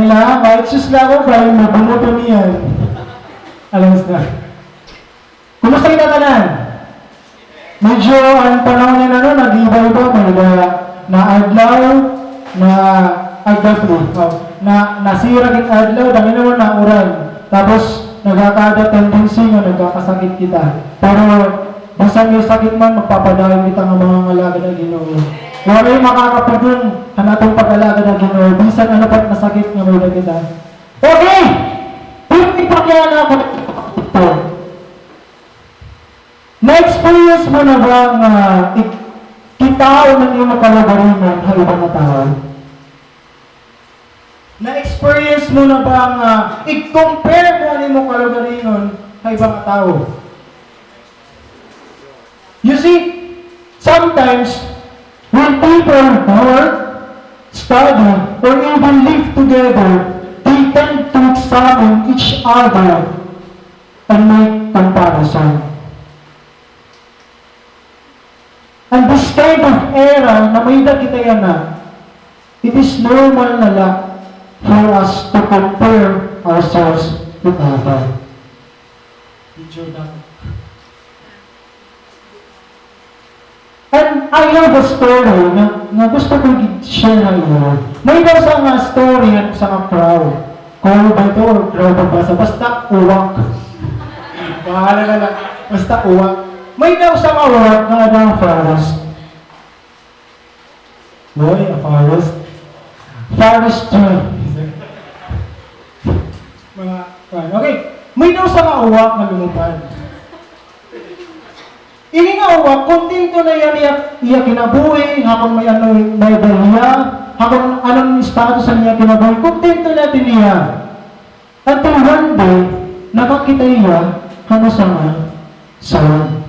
na, ma-excuse lang ako, kaya mabunuto niyan. Alam mo na. Kumusta kita tanan? Medyo ang panahon niya na nag-iba-iba, may na adlaw, na nasira kin adlaw, dami naman na uran. Tapos, nagkakada tendency nga nagkakasakit kita. Pero, basta may sakit man, magpapadayon kita ng mga ngalaga na Ginoo. Wala yung makakapagdun ang atong pag-alaga na Ginoo. Bisan ano pat masakit nga may kita. Okay! Pero ipakyan ako ito. Na-experience mo na ba nga kitao ng iyong kalagaringan sa ibang tao? Na-experience mo na ba nga i-compare mo ang iyong kalagaringan sa ibang tao? You see, sometimes when people work, study, or even live together, they tend to examine each other and make comparison. And this kind of era na may kita yan na, it is normal na lang for us to compare ourselves with other. And I have a story na gusto ko i-share na iyo. May daw sa nga story at sa nga crowd. Kung ba ito or crowd ba basa? Basta uwak. Bahala na lang. Basta uwak. May daw sa nga uwak na adang forest. Boy, a forest. Forest tree. Okay. May daw sa nga uwak na lumupad. Ini nga uwak, kontento na yan iya kinabuhi, habang may dahiliya, habang anong status niya kinabuhi, kontento natin niya. Until one day, nakakita iya, ano sa nga, sawan.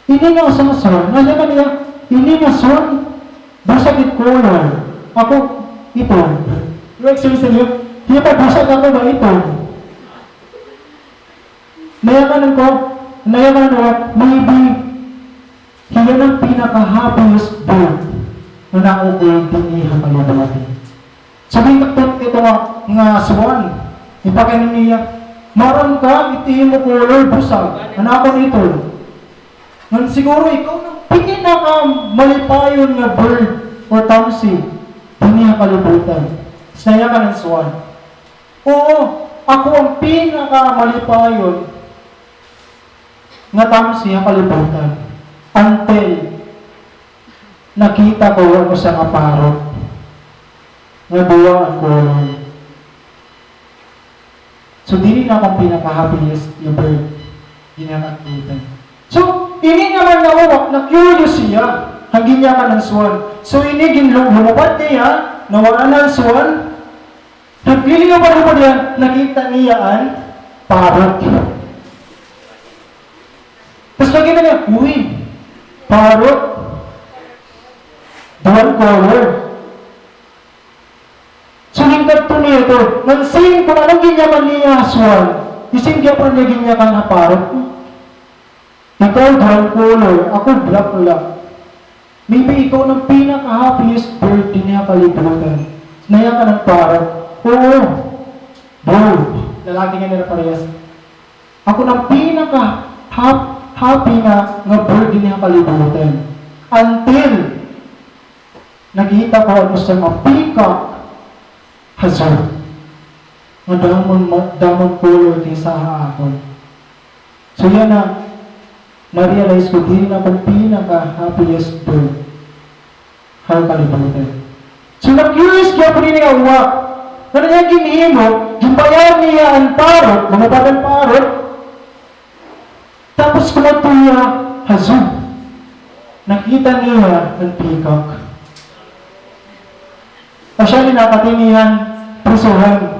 Ini nga sa sawan, nasa ka niya, ini nga sawan, basag it color. Ako, ito. Yung experience niyo, hindi pa basag ako ba ito? Nayaman ko, maybe hiyan ang pinaka-happiest bird na naugay din iha kalibati. Sabihin kaktot ito nga swan, ipakainin niya, maron ka, itihin mo color, busag, anakon ito. Ngan siguro ikaw ng pinaka-malipayon nga bird or tamsi, din iha kalibutan. Sinaya ka ng swan. Oo, ako ang pinaka-malipayon nga tamsi ang kalibutan until nakita ko ano sa aparot nga buwa ang color. So, dili na akong pinaka-happiest yung bird. Ginakaklutan. So, ini naman nawawak, na-curious siya. Hangin niya ka ng swan. So, ini lumupad niya, nawala ng swan. Nagpili nga pa lumupad niya, nakita niya ang parrot. Tapos lagi na niya, uy, parrot, dual color. So, hingkad po niya ito. Nansing kung anong ginyaman niya swan, ising kaya pa niya ginyakan na parrot. Ikaw, dual color, ako black lang. Maybe ikaw ng pinaka-happiest bird din niya kalibutan. Naya ka ng parrot. Oo, bird. Lalaki nga nila parehas. Ako ng happy na bird din niya kalibutan. Until nakita ko ano sa mga peacock hazard. Damon color kaysa ako. So yan na, na-realize ko din na kung pinaka-happiest bird ang kalibutan. So na-curious kaya po rin nga uwak. Ano niya ginihimo, gimbayan niya ang parrot, lumabad ang parrot, tapos kumatuya, hazard. Nakita niya ang peacock. Asya rin nakatinihan, prisuhan,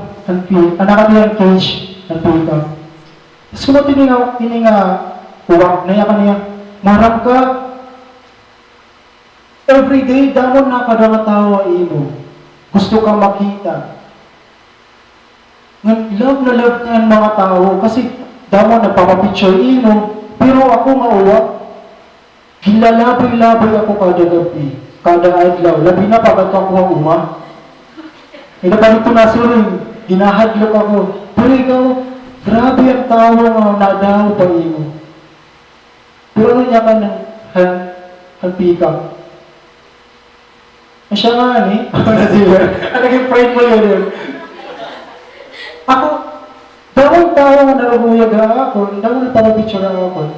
nakatinihan cage ang peacock. Tapos kumatuya ini nga uwak, naya ka niya, marap ka, everyday, damon na kadamatawa imo. Gusto ka makita. Love na love ka ang mga tao, kasi damon nagpapapicture imo, pero ako mauwak. Gilalaboy-laboy ako kada gabi, kada adlaw. Labi na pagkat ako ang uma. May nabalito na sila, ginahadlok ako. Pero ikaw, grabe ang tao nga nadaw pa mo. Pero ano niya ka ng halpika? Siya nga ni, naging pride mo yun. Ako, dawang tao nga narabuyag ako, dawang natapapicture ako.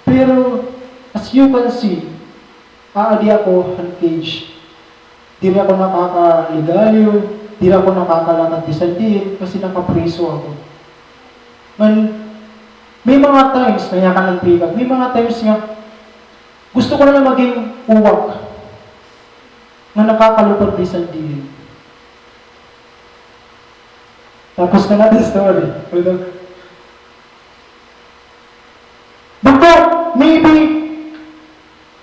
Pero, as you can see, aadi ako uncaged. Di rin ako nakakaligalyo, di rin ako nakakalakad din kasi nakapriso ako. May mga times na yakan ng pick may mga times nga gusto ko na lang maging uwak na nakakalupad din. Tapos na natin story. Baka, maybe,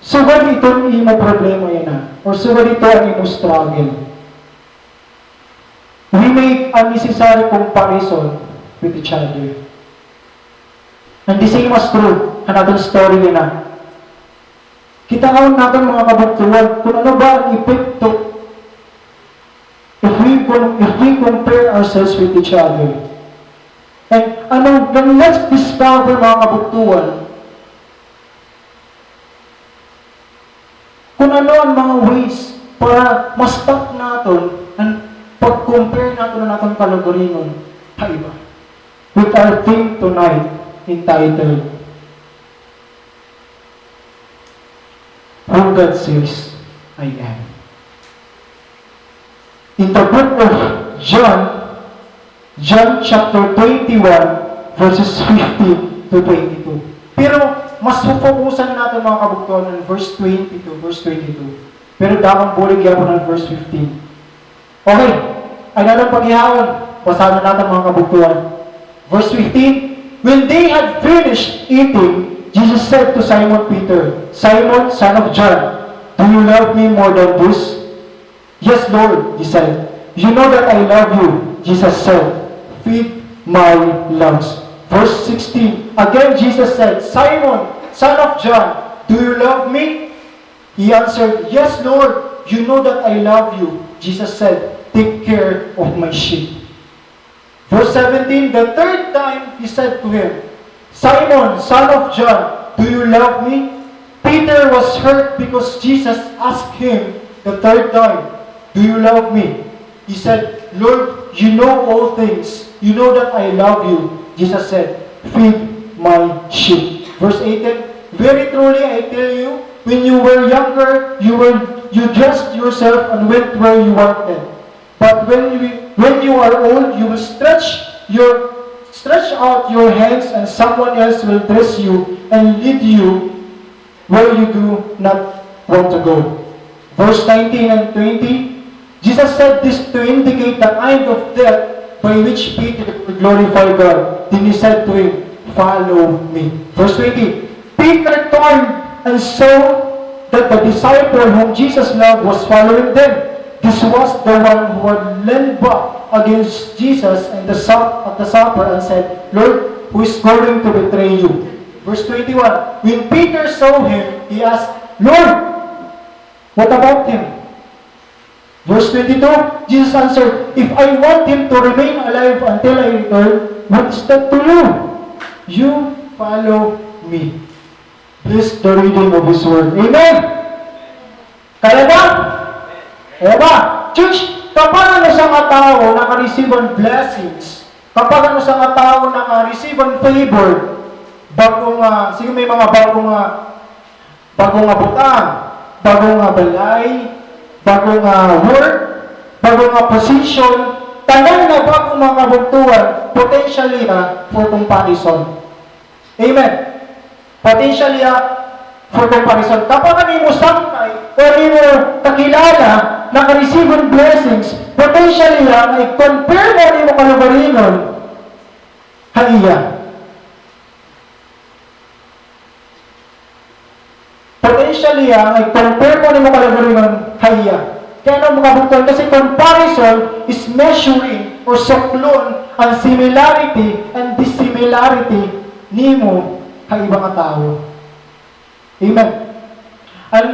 sugad ito ang imo problema yan na. Or sugad ito ang imo struggle. We make unnecessary comparison with each other. And the same as true, another story yan na. Kita kaon natin mga kabuktuhan kung ano ba ang epekto if we compare ourselves with each other. And let's discover mga kabuktuhan kung ano ang mga ways para ma-stop natin ang pag-compare natin na natin kalagaringon iba. With our theme tonight entitled Who God Says I Am. In the book of John chapter 21, verses 15 to 22. Pero mas pupukusan natin mga kabuktuhan ng verse 22, verse 22. Pero dakang bulig yapon ng verse 15. Okay, ay nalang paghihawon. Basahan natin mga kabuktuhan. Verse 15, when they had finished eating, Jesus said to Simon Peter, Simon, son of John, do you love me more than this? Yes, Lord, he said. You know that I love you, Jesus said. Feed my lambs. Verse 16, again Jesus said, Simon, son of John, do you love me? He answered, yes, Lord, you know that I love you. Jesus said, take care of my sheep. Verse 17, the third time he said to him, Simon, son of John, do you love me? Peter was hurt because Jesus asked him the third time, do you love me? He said, Lord, you know all things. You know that I love you. Jesus said, feed my sheep. Verse 18, very truly I tell you, when you were younger, you dressed yourself and went where you wanted. But when you are old, you will stretch out your hands and someone else will dress you and lead you where you do not want to go. Verse 19 and 20, Jesus said this to indicate the kind of death by which Peter would glorify God. Then he said to him, follow me. Verse 20, Peter turned and saw that the disciple whom Jesus loved was following them. This was the one who had leaned back against Jesus at the supper and said, Lord, who is going to betray you? Verse 21, when Peter saw him, he asked, Lord, what about him? Verse 22, Jesus answered, if I want him to remain alive until I return, what is that to you? You follow me. Bless the reading of His Word. Amen! Kaya ba? Kaya ba? Church, kapag ano sa mga tao naka-receive ang blessings, kapag ano sa mga tao naka-receive ang favor, sige may mga bagong butang, bagong balay, bagong work, bagong position, tanong na bagong mga kabuktuhan, potentially for comparison. Amen. Potentially for comparison. Kapag ano mo sangkay, o ano mo kakilala, naka-receive ang blessings, potentially i-compare mo ano mo kalabarinon, haiya. Potentially i-compare mo ano mo kalabarinon, haiya. Kaya ano mga bukton, kasi comparison is measuring or suklon ang similarity and dissimilarity nimo sa ibang tao. Amen. And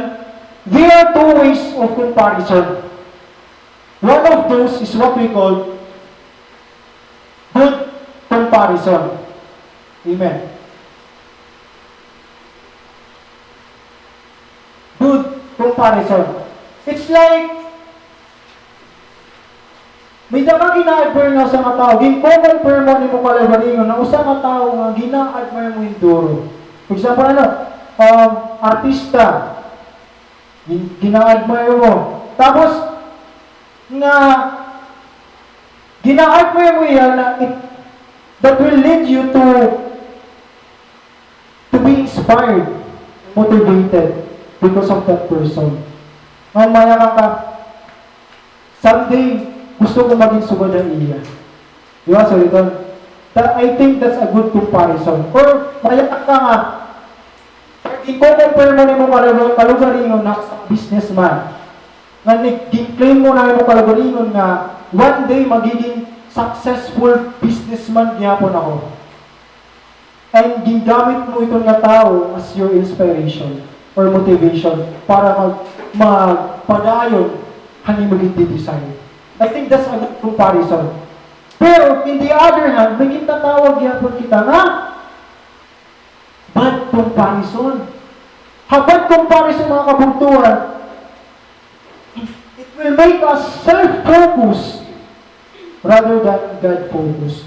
there are two ways of comparison. One of those is what we call good comparison. Amen. Good comparison. It's like, may daka gina-admire nga sa mga tao, gin-compare mo ni mo kalagaringon na usa nga tao nga gina-admire mo yung duro. For example, artista, gina-admire mo. Tapos, nga, gina-admire mo yan na that will lead you to be inspired, motivated because of that person. Mamaya ka, someday, gusto ko maging sugod ng iya. Di ba? So ito, I think that's a good comparison. Or, mayak ka nga, i-compare mo na mo kalugaringon na businessman. Nga nag-claim mo na mo kalugaringon nga, one day magiging successful businessman gyapon ako. And gingamit mo itong nga tao as your inspiration or motivation para magpadayon hani maging design. I think that's a good comparison. Pero, in the other hand, may kinatawag yapon kita nga bad comparison. Bad comparison mga kabuntuan, it will make us self-focused rather than God-focused.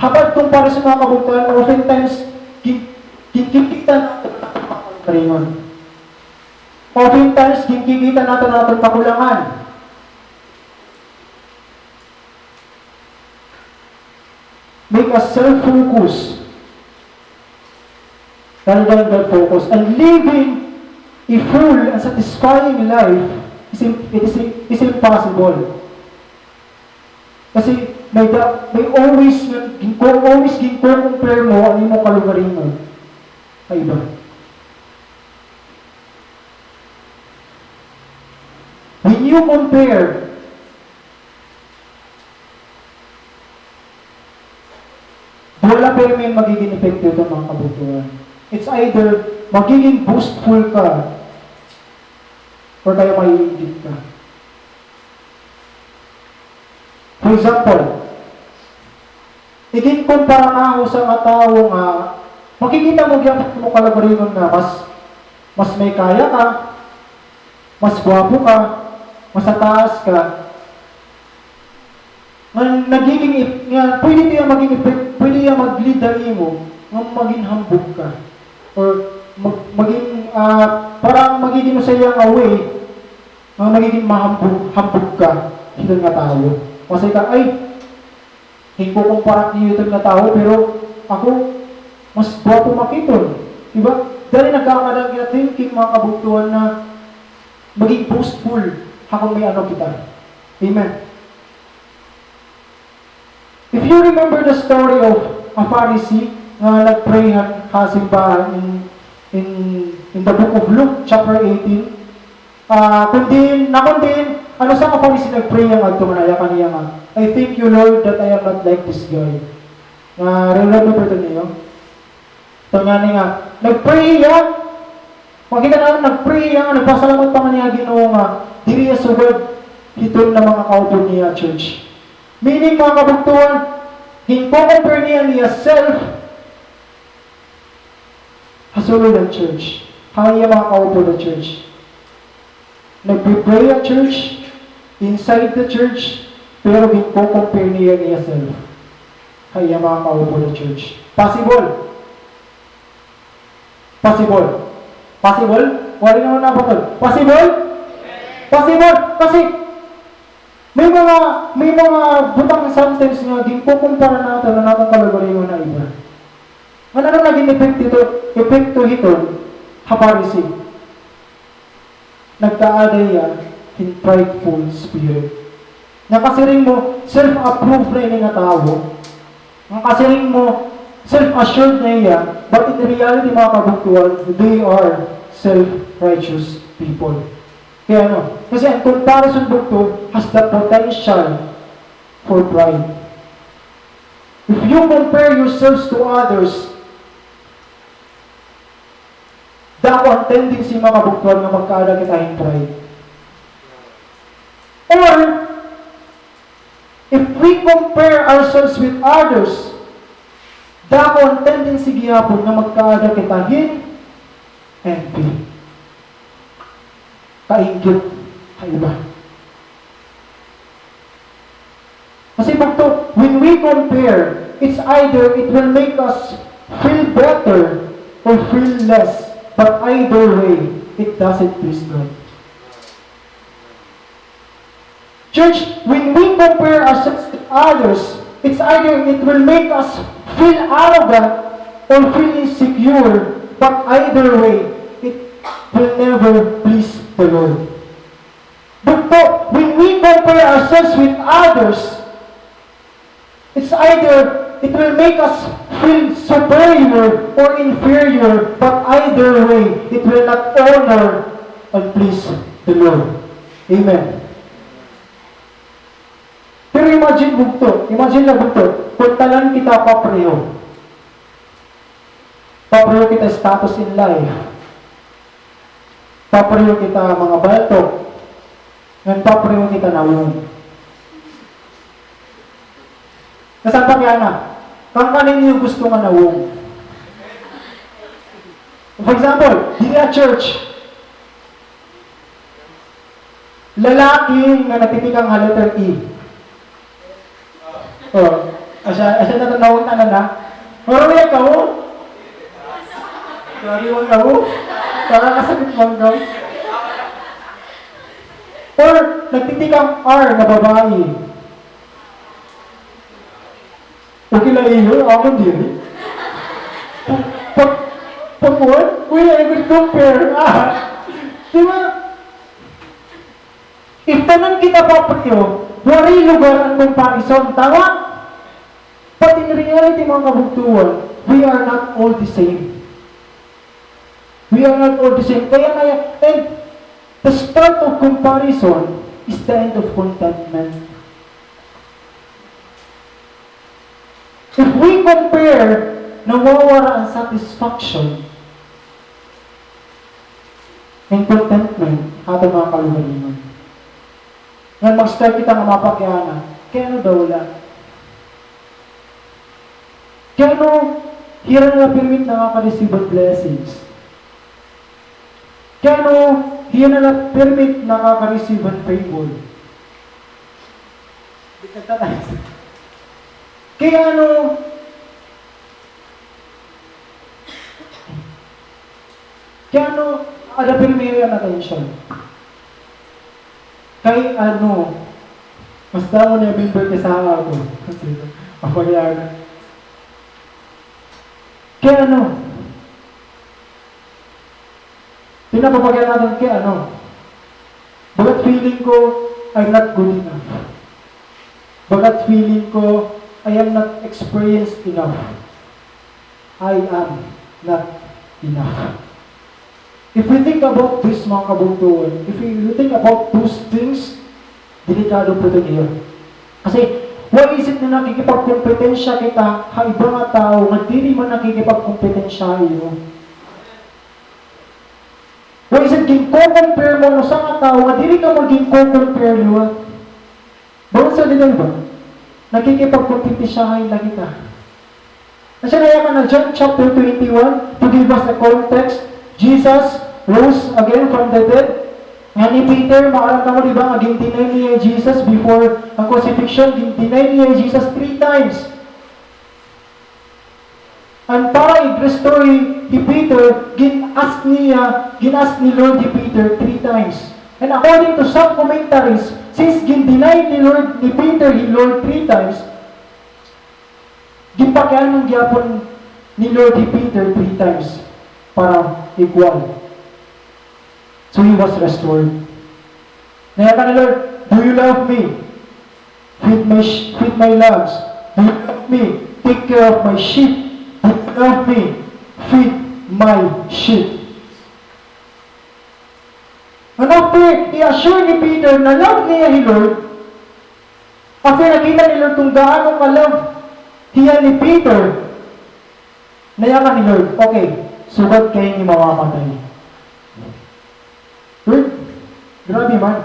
Bad comparison mga kabuntuan, oftentimes, kinkikita natin ang karingon. Oftentimes, kinkikita natin ang kakulangan. Make us self-focused rather than God-focused. And living a full and satisfying life is impossible. Kasi may always compare mo ang imo kalugarin mo sa iba. When you compare, wala pero may magiging epekto ito mga kabutuan. It's either magiging boastful ka or kaya maiingit ka. For example, kumpara nga ako sa mga tao nga makikita mo gyapon mo kalagarinon na mas may kaya ka, mas gwapo ka, mas taas ka. Pwede niya mag-lead ang imo, maging hambog ka. Or parang magiging mo sa iyang away, magiging hambog ka, ito nga tao. Kasi ka, hindi ko kumpara niyo ito nga tao, pero ako, mas gwapo makiton. Diba? Dahil nagkakadang thinking mga kabuktuan na maging boastful, hakong may ano kita. Amen. If you remember the story of a Pharisee na nag-pray sa simbahan in the book of Luke, chapter 18, kundi, ano sa ka Pharisee nag-pray ang agtumanaya kaniya nga, I thank you Lord that I am not like this guy. Relate mo ito niyo? Ito nga, nag-pray yan, makita na nag-pray yan, nagpasalamat pa nga niya Ginoo nga, diri sa word, hitong na mga kaupo niya church. Meaning mga kabuktuan, compare niya self hasulod ang church. Kaya mga kaupo ng church. Nag-pray ang church, inside the church, pero compare niya self. Kaya mga kaupo ng church. Possible? Possible? Possible? Wala naman na ba ito? Possible? Possible? Kasi may mga butang sentence nga kumpara natin na natong kalagaringon na iba. Ano naging epekto ito, Pharisee? Nagkaaday yan in prideful spirit. Nakasiring mo, self-approved na ini nga tao. Nakasiring mo, self-assured na iya, but in reality mga kabuktuan, they are self-righteous people. Kaya kasi ang comparison book to has the potential for pride. If you compare yourselves to others, dako ang tendency mga kabuktuan na magkaada kita in pride. Or, if we compare ourselves with others, dako ang tendency gihapon na magkaada kita envy. Kainggit, kaiba. Kasi bagto, when we compare, it's either it will make us feel better or feel less. But either way, it doesn't please God. Church, when we compare ourselves to others, it's either it will make us feel arrogant or feel insecure, but either way, it will never please the Lord. But when we compare ourselves with others, it's either it will make us feel superior or inferior, but either way, it will not honor and please the Lord. Amen. Pero imagine na bugto, kung talan kita papreho kita status in life, papreho kita mga baltok, and papreho kita nawong. Nasaan pa kaya na? Kung kanin yung gusto nga nawong. For example, hindi na church, lalaki nga natitikang letter E. Asya natanawag na. Marami ang kao? Marami ang kao? Para kasabit mong kao? Or, nagtitikang R na babae. Okay lang iyo, ako din. Pag-one, I would compare. Diba? If tanan kita papriyo, wari lugar ang comparison. Tama? But in reality, mga kabugtuan, we are not all the same. We are not all the same. And the start of comparison is the end of contentment. If we compare, nawawala ang satisfaction and contentment ato mga kalugalingon. Ngayon mag-start kita ng mapakyanan, kaya ano daw wala? Kaya ano, hira na permit na makaka-receive ang blessings. Kaya ano, hira na permit na makaka-receive ang favor. Kaya ano, ada permit ang attention. Kay ano, mas damo na yung member kasama ako. Kasi, mapagyana. Kaya ano, pinapapagyan natin kaya ano, bagat feeling ko, I'm not good enough. Bagat feeling ko, I am not experienced enough. I am not enough. If we think about this, mga kabuntuan, if we think about those things, delikado po ito niyo. Kasi, why is it na nakikipagkompetensya kita, ibang nga tao, nga dili man nakikipagkompetensya iyo? Why is it ginko-compare mo no sa nga tao, nga dili ka mo ginko-compare niyo? Bawang sa dito ba? Nakikipagkompetensyahin lang kita. Kasi nayaman na John chapter 21, to give us a context, Jesus rose again from the dead. Nga ni Peter, makaramta mo diba, gintinay niya Jesus before ang crucifixion, gintinay niya Jesus 3 times. And para i-restore ni Peter, gin-ask ni Lord ni Peter 3 times. And according to some commentaries, since gin-deny ni Peter ni Lord 3 times, gipakyan ng gyapon ni Lord ni Peter 3 times para equal. So he was restored. Naya ka na, Lord, do you love me? Feed my lambs. Do you love me? Take care of my sheep. Do you love me? Feed my sheep. And after i-assure ni Peter na love niya ni Lord, after nakita ni Lord kung gaano ka-love hiya ni Peter, naya ka ni Lord, okay, sugat kayo ni mamamatay. Lord, grabe man.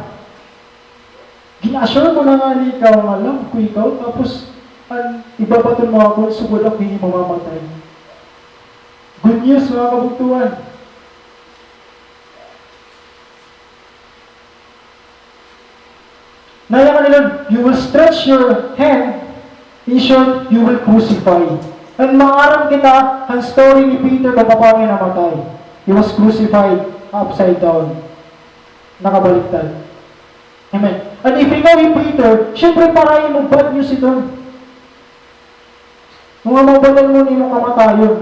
Gina-assure ko na nga ni ikaw, nga love ko ikaw, tapos, ibabaton mo ako, sugod ako, hindi mamamatay. Good news, mga kabugtuan. Naya ka nila, you will stretch your hand, in short, you will crucify. And maarang kita ang story ni Peter kung paano niya namatay. He was crucified upside down. Nakabaliktad. Amen. And if ikaw ni Peter, syempre parayin mo bad news ito. Mga mabalan mo ni mong kamatayon.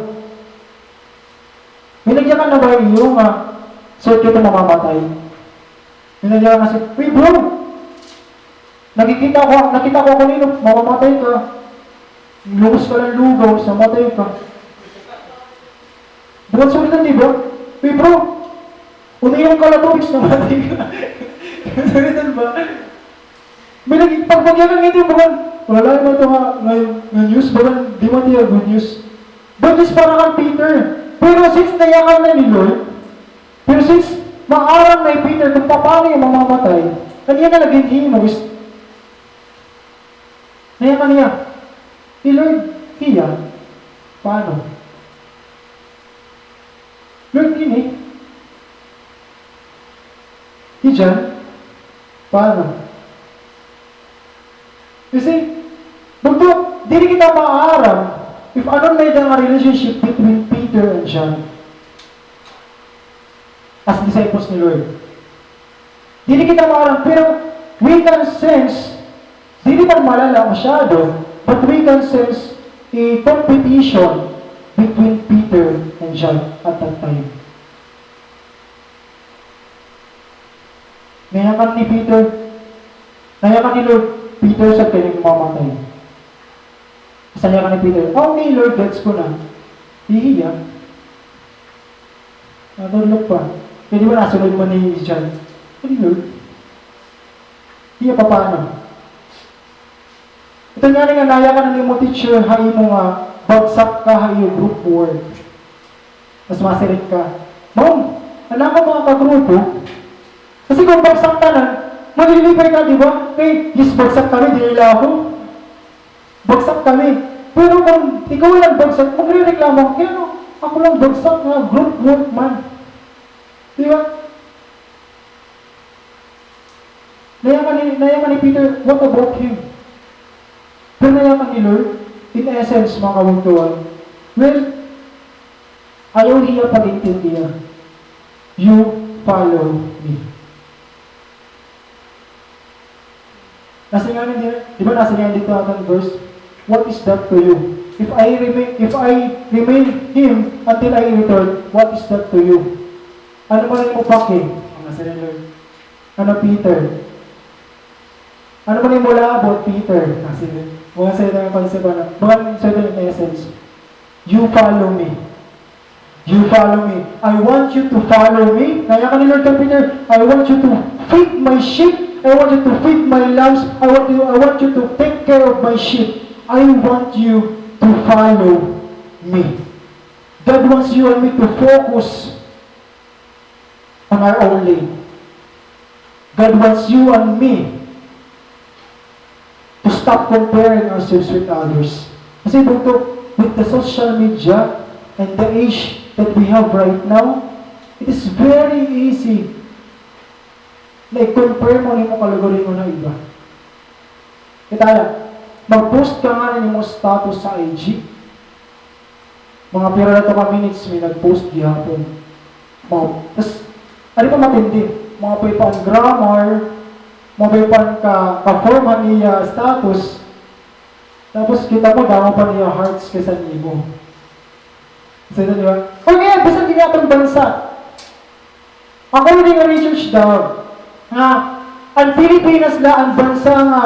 Binagyan ka na ba yung so kita mamamatay? Binagyan ka na siya, wait bro! Nakita ko kanino, mamamatay ka. Lungos ka ng lugaw, samatay ka. Bukan sulitan, di ba? Wait bro! Umiinom ka lang tubig, namatay ka. Sulitan ba? Pagbagyan ng ito, bukan, wala naman ito nga news, bukan, di man niya good news. Good news para kang Peter. Pero since nayakan na ni Lord, pero since maaram na Peter kung paano yung mamamatay, kanya na naging himo is, nayakan niya, ni Lord, hiya, paano? Lord, ini, hiyan, paano? Kasi, bugto, di kita maaram if ano may ang relationship between Peter and John as disciples ni Lord. Di kita maaram, pero we can sense, di naman malala masyado, but we can sense a competition between Peter and John at that time. Nayakan ni Peter, nayakan ni Lord, Peter sa kanyang mamatay. Kasaya ka ni Peter, okay Lord, gets ko na. Hihiya. Natulog pa. Kaya di ba nasunod mo ni John? Hey Lord. Hiya pa paano? Ito nga nga, naya ka na ni mo teacher, hayi mo nga, bagsak ka, hayi yung group work. Mas masirit ka. Mom, alam ko mga kagrupo, kasi kung bagsak ka na, maglilipay ka, di ba? Okay, yes, bagsak kami, di nila ako. Bagsak kami. Pero kung ikaw lang bagsak, magre-reklamo, kaya no, ako lang bagsak na group work man. Di ba? Nayaman ni Peter, what about him? Pero nayaman ni Lord, in essence, mga kabuntuan, well, ayaw niya pag-intindihan. You follow me. Nasa nga di ba nasa nga dito ang verse, what is that to you? If I remain him until I return, what is that to you? Ano man yung upake? Ang nasa nga Lord. Ano Peter? Ano man yung mula about Peter? Kasi mga salita ng concept, mga salita ng essence. You follow me. You follow me. I want you to follow me. Kaya ka ni Lord Peter, I want you to feed my sheep. I want you to feed my lambs. I want you to take care of my sheep. I want you to follow me. God wants you and me to focus on our own lane. God wants you and me to stop comparing ourselves with others. Kasi with the social media and the age that we have right now, it is very easy na i-compare mo rin mo kalagarin mo na iba. Kaya, mag-post ka nga rin mo status sa IG. Mga pira na ito ka minutes, may nag-post gihapon. Tapos, ano pa matindi? Mga paypan grammar, mga paypan ka-forma niya status, tapos kita mo, damo pa niya hearts kaysa niyo. Kasi ito, di ba? O kaya, basta din atong bansa. Ako rin research daw, nga, ang Pilipinas la ang bansa nga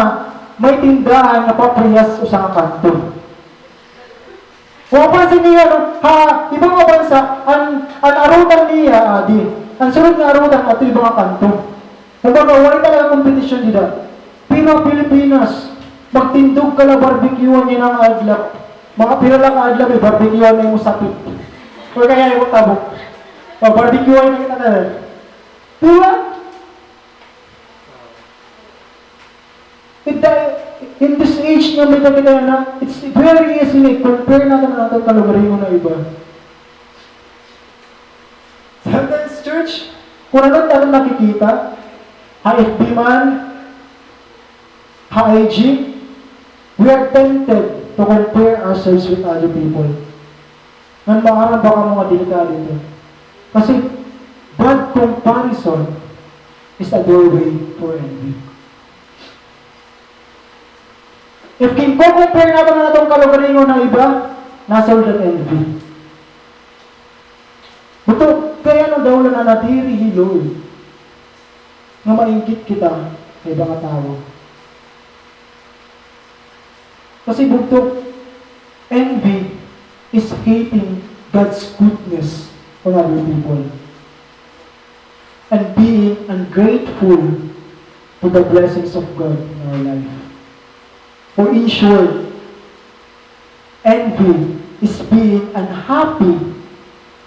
may tindahan na papriyas o sa kanto. Kung mapansin niya, ibang mga bansa, ang arutan niya, ang sunod na arutan at ibang kanto. Kumbaga, wala talaga kompetisyon dito. Pero Pilipinas, magtindog ka na barbecuean niya ng adlap. Mga pira lang adlap, may barbecuean na yung sapit. O kaya yung tabok. Barbecuean na kita na. Diba? In this age na may kaya na, it's very easy na compare natin ang ating kalugaringon na iba. Sometimes, church, kung ano natin nakikita, HFB man, HIG, we are tempted to compare ourselves with other people. Nang maarang baka mga delikado ito. Kasi, bad comparison is a doorway for envy. If compare natin na itong kalugaringon na iba, nasa ulit envy. Buto, kaya nung daw na natiri hilo, na maingkit kita sa ibang tao. Kasi buto, envy is hating God's goodness on other people. And being ungrateful to the blessings of God in our life. Or in short, envy is being unhappy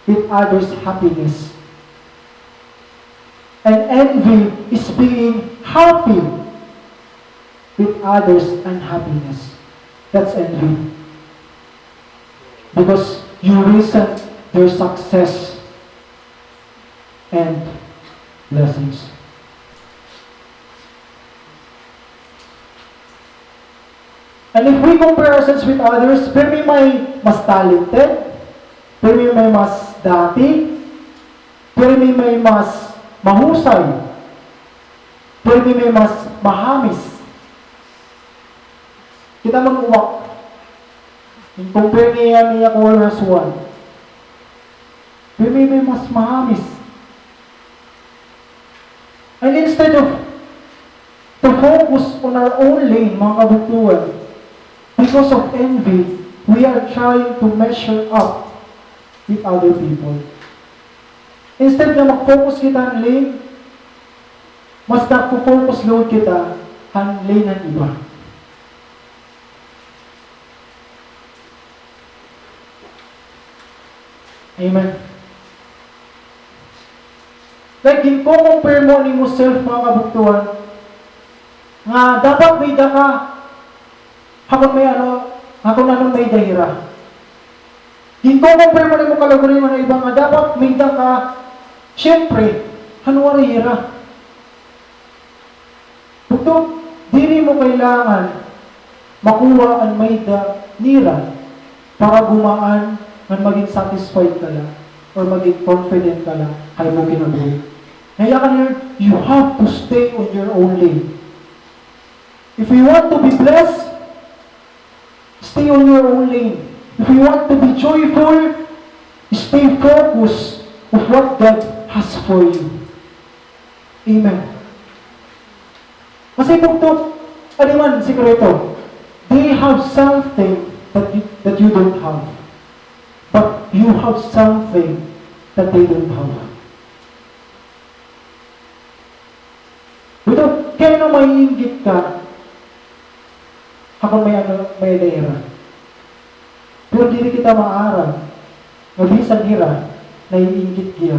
with others' happiness. And envy is being happy with others' unhappiness. That's envy. Because you resent their success and blessings. And if we compare ourselves with others, pero may mas talented, pero may mas dati, pero may mas mahusay, pero may mas mahamis. Kita mag-uwak. In compare niya Colors 1. Pero may mas mahamis. And instead of to focus on our own lane, mga kabuktuan, because of envy, we are trying to measure up with other people. Instead na mag-focus kita ang lane, mas na-focus load kita ang lane ng iba. Amen. Like, compare mo ni mo self, mga kabuktuan, nga dapat may daka habang may may dahira. Compare mo ni mo kalaguri mo na ibang nga dapat may daka, syempre, hanwari hira. Bukto, dili mo kailangan makuha ang may nira para gumaan na maging satisfied ka lang or maging confident ka lang kay mo kinabuhi. Kaya you have to stay on your own lane. If you want to be blessed, stay on your own lane. If you want to be joyful, stay focused on what God has for you. Amen. Kasi bukto, ano man sikreto, they have something that you don't have. But you have something that they don't have. Bukto, kaya na maiinggit ka habang may dahira. Pero hindi kita maaral. Mabisan hira, naiinggit giya.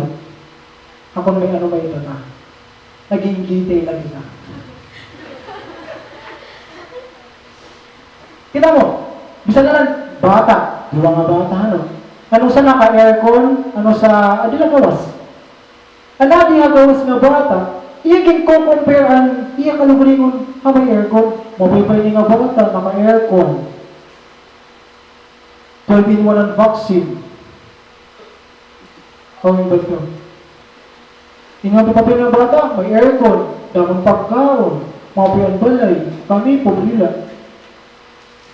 Habang may itata. Nag-iinggitay lang kita. Kita mo, bisa na lang, bata. Diwa nga bata, ano? Ano sa naka-aircon? Ano sa, adi lang gawas? Ano adi nga gawas nga bata? Iyagin ko compare ang iya kalugulingon may aircon. Mabibay niya nga bata, naka-aircon. 12-in-1 ang vaccine. Kawin ba ito? Ingat pa pa ng bata, may aircon, damang pagkaon, mabuyan balay, kami pobrila.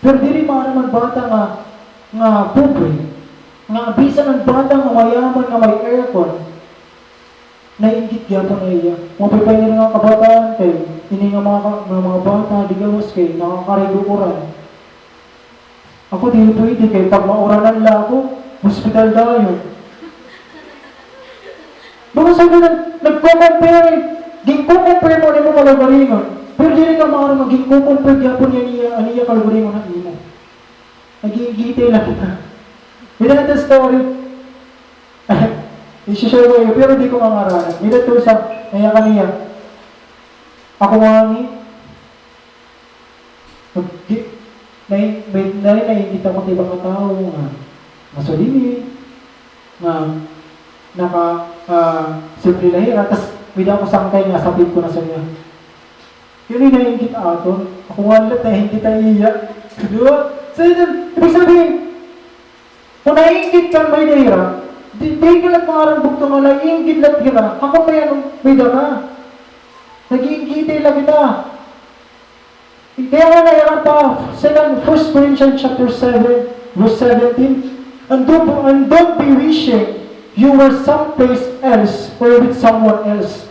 Pero dili naman bata nga pobre, nga bisa ng bata nga mayaman nga may aircon, naiingit gyapon na iya. Mapipay nila nga kabataan kay ini nga mga bata digawas kay nakakarilukuran. Ako di pwede kay pag mauranan la ako, hospital dayon. Baka sa ganun, nagko-compare, gin-compare mo ni mo kalagaringon. Pero di rin ka maaaring maging-compare gyapon niya kalagaringon na imo. Nag-iigitay lang kita. Hindi na ito story. I-share ko yun, pero di ko mangaralan. Hindi ito sa, kaya kaniya. Ako nga ni, nakikita ko ibang mga tao nga masulini, nga simple lahira, tas wala ko sangkay nga sapin ko na sa niya. Yun yung naiingit ato. Ako nga lahat na hindi tayo iiyak. Diba? So yun, ibig sabihin, kung naiingit kang may lahira, di ka lang pangarang bukto nga lang, iingit lang hira, ako may dama. Nag-iingitay lang kita. Kaya nga nailang pa, 1 Corinthians chapter 7, verse 17, and don't be wishing you were someplace else or with someone else.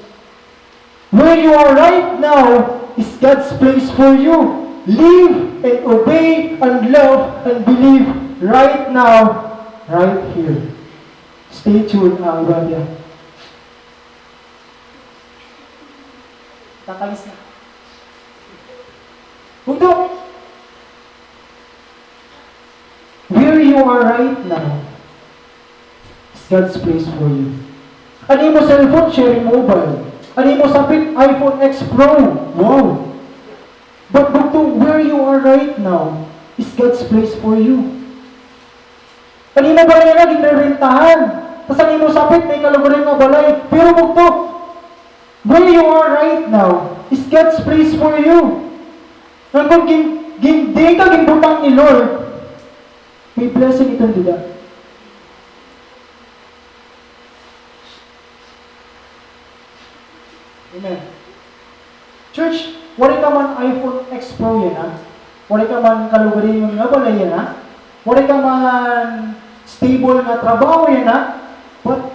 Where you are right now is God's place for you. Live and obey and love and believe right now, right here. Stay tuned, brother. Tatalis na. Bundok! Where you are right now is God's place for you. Ano mo cellphone, sharing mobile. Ano mo sapit, iPhone X Pro. Wow! But bundok, where you are right now is God's place for you. Ano mo balay na, ginarentahan. Tapos ano mo sapit, may kalugurin na balay. Pero bundok, where you are right now is God's place for you. Ang kung di ka gimbutang ni Lord, may blessing itong dida. Amen. Church, wala ka man iPhone X Pro yan ha? Wala ka man kalugarin yung nga balay yan ha? Wala ka man stable na trabaho yan ha? But,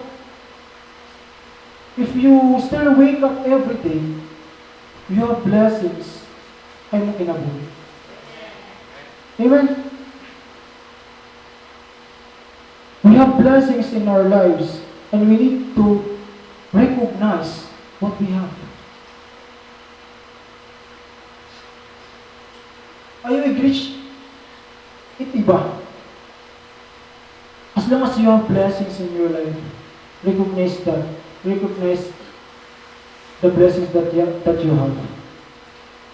if you still wake up every day, you have blessings ay mo kinabuhi. Amen? We have blessings in our lives and we need to recognize what we have. Are you encouraged? Iba. As long as you have blessings in your life, recognize that. Recognize the blessings that you have.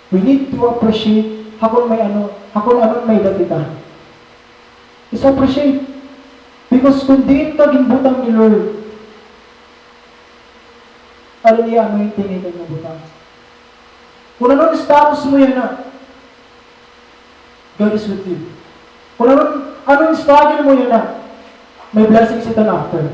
We need to appreciate hakon anong may datita. Is appreciate. Because kung di ka ginbutang ni Lord, ano niya ano yung tingin ka ng butang? Kung anong status mo yan na, God is with you. Kung anong struggle mo yan na, may blessings ito na after.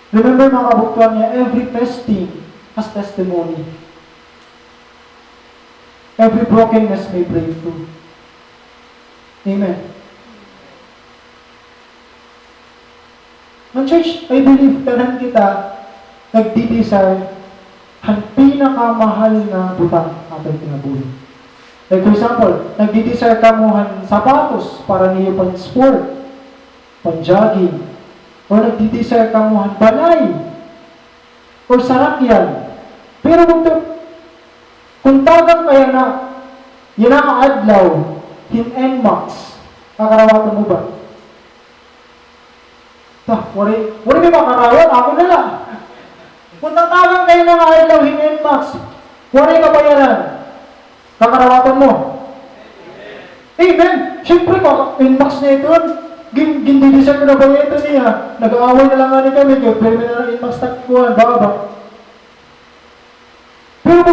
Remember mga kabuktuan niya, every testing has testimony. Every brokenness may breakthrough. Amen. Ang church, I believe, tanan kita nagdi-desire ang pinakamahal na butang ating kinabuhi. Like for example, nagdi-desire ka mo ang sapatos para niyo pang sport, pang jogging, o nagdi-desire ka mo ang balay, o sarakyan. Pero kung tagang kaya na, yan ang adlaw, hin-NMAX, kakarawatan mo ba? Wari may makarawat, ako na lang. Kung tatagang kayo ng adlaw, hin-NMAX, wari ka bayaran, kakarawatan mo. Amen! Siyempre, NMAX na ito, gindi-design ko na ba ito niya? Nag-aaway na lang nga kami, kaya play na lang NMAX takikuhan, baba. Pero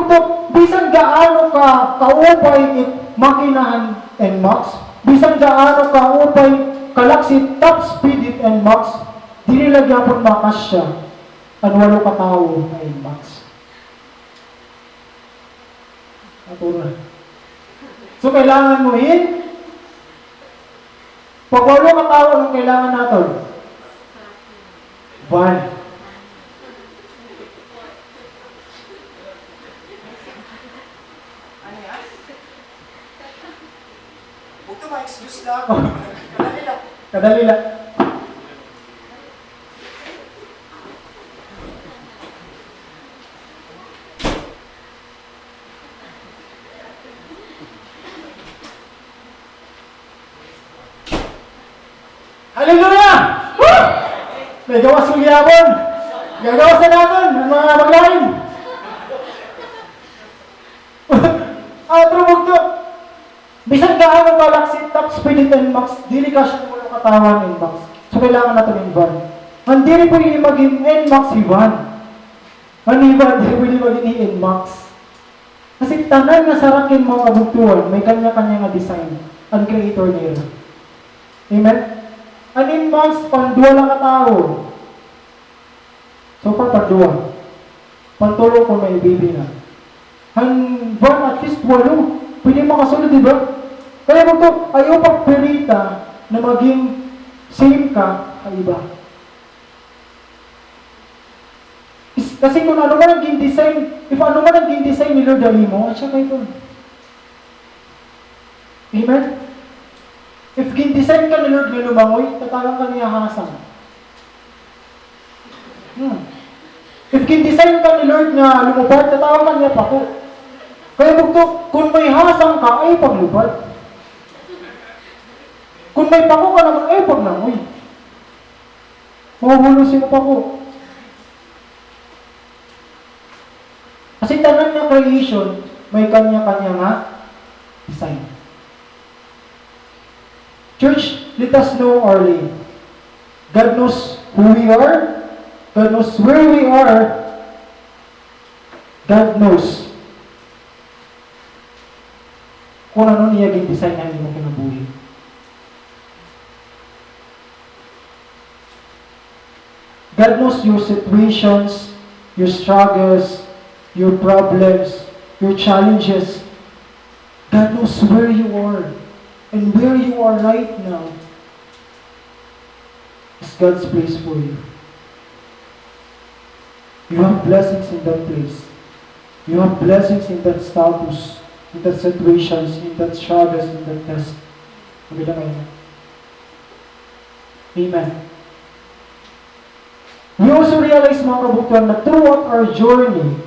bisan gaano ka kaupay makinahan NMAX, bisan gaano ka upay kalaksit top speed it NMAX, di nila gyapon makasya ang walo katao na NMAX. Aturo. So kailangan mo pag walo katao, anong kailangan natin? Van. Ito ma-excuse na ako. Kadali lang. Hallelujah! Woo! May gawas ng gyapon. Gagawas na natin ang mga maglain. Trubog to. Bisan gaano kalaksit top speed and max, dili ka siya mo katawan in max. So kailangan natin invan. Ang dili po yung maging n max ivan. Ang ivan dili pwede maging in max. Kasi tanan nga sa rakin mga kabugtuan, may kanya-kanya nga design ang creator nila. Amen? Ang in max pang duwa lang katao. So far pang duwa. Pantulo kung may baby na. Ang van at least 8. Pwede makasunod, di ba? Kaya mo to, ayaw pagpilita na maging same ka, kaiba. Kasi kung ano man ang design, if ano man ang design ni Lord dali mo, siya kayo. Amen? If design ka ni Lord na lumangoy, tatalang ka niya hasang. If design ka ni Lord na lumubad, tatalang ka niya pako. Kaya bugto, kung may hasang ka, ay paglubad. Kung may pako ka naman, ay paglangoy. Mahulusin mo pako. Kasi tanan ng creation, may kanya-kanya nga design. Church, let us know our lane. God knows who we are. God knows where we are. God knows kung ano niya design na mo kinabuhi. God knows your situations, your struggles, your problems, your challenges. God knows where you are and where you are right now is God's place for you. You have blessings in that place. You have blessings in that status, in that situations, in that struggles, in that test. Maganda kayo. Amen. We also realize mga kabuktuan na throughout our journey,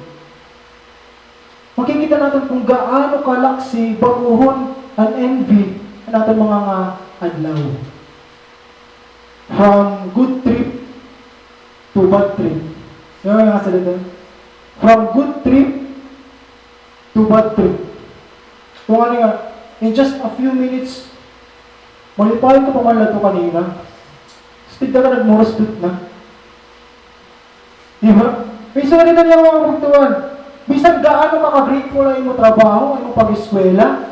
makikita natin kung gaano kalaksi, baguhon, and envy ang natin mga adlaw. From good trip to bad trip. Yung mga salita. From good trip to bad trip. Kung ano nga, in just a few minutes, malipahin ko pa man lang ito kanina. Speed na ka nagmorospeed na. Diba? May sorry na niya mga kabuktuan. Bisan gaano makagrateful ang imo trabaho, ang imo pag-eskwela.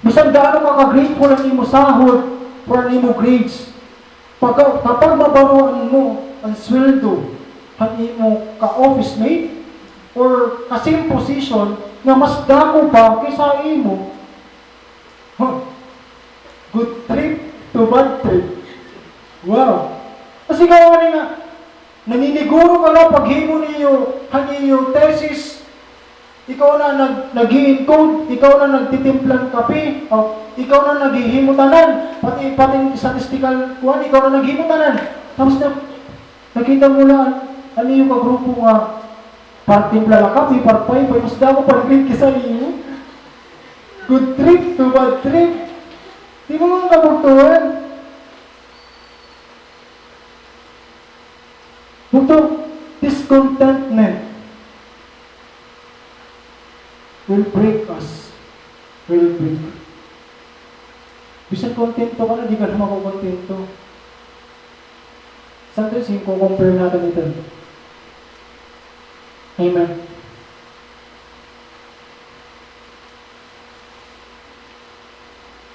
Bisan gaano makagrateful ang imo sahod for ang imo grades. Kapag mabaruan mo ang sweldo, ang imo ka-office mate, or ka-same position, na mas dako pa kaysa imo. Good trip to bad trip. Wow. Kasi gawa nga, naniniguro ka na paghimo niyo ang iyong tesis, ikaw na nag-i-encode, ikaw na nagtitimplan kape, ikaw na naghihimutanan, pati statistical kuhan, ikaw na naghihimutanan. Tapos nakita mo na, ano yung kagrupo nga, partimpla lang kape, partay, mas damo pag-grade kisa niyo. Good trip to bad trip. Di mo mga kabuktuhan. Bukto, discontentment will break us. Will break. Bisan kontento ka na, di ka na makukontento. Sometimes, yung compare natin ito. Amen.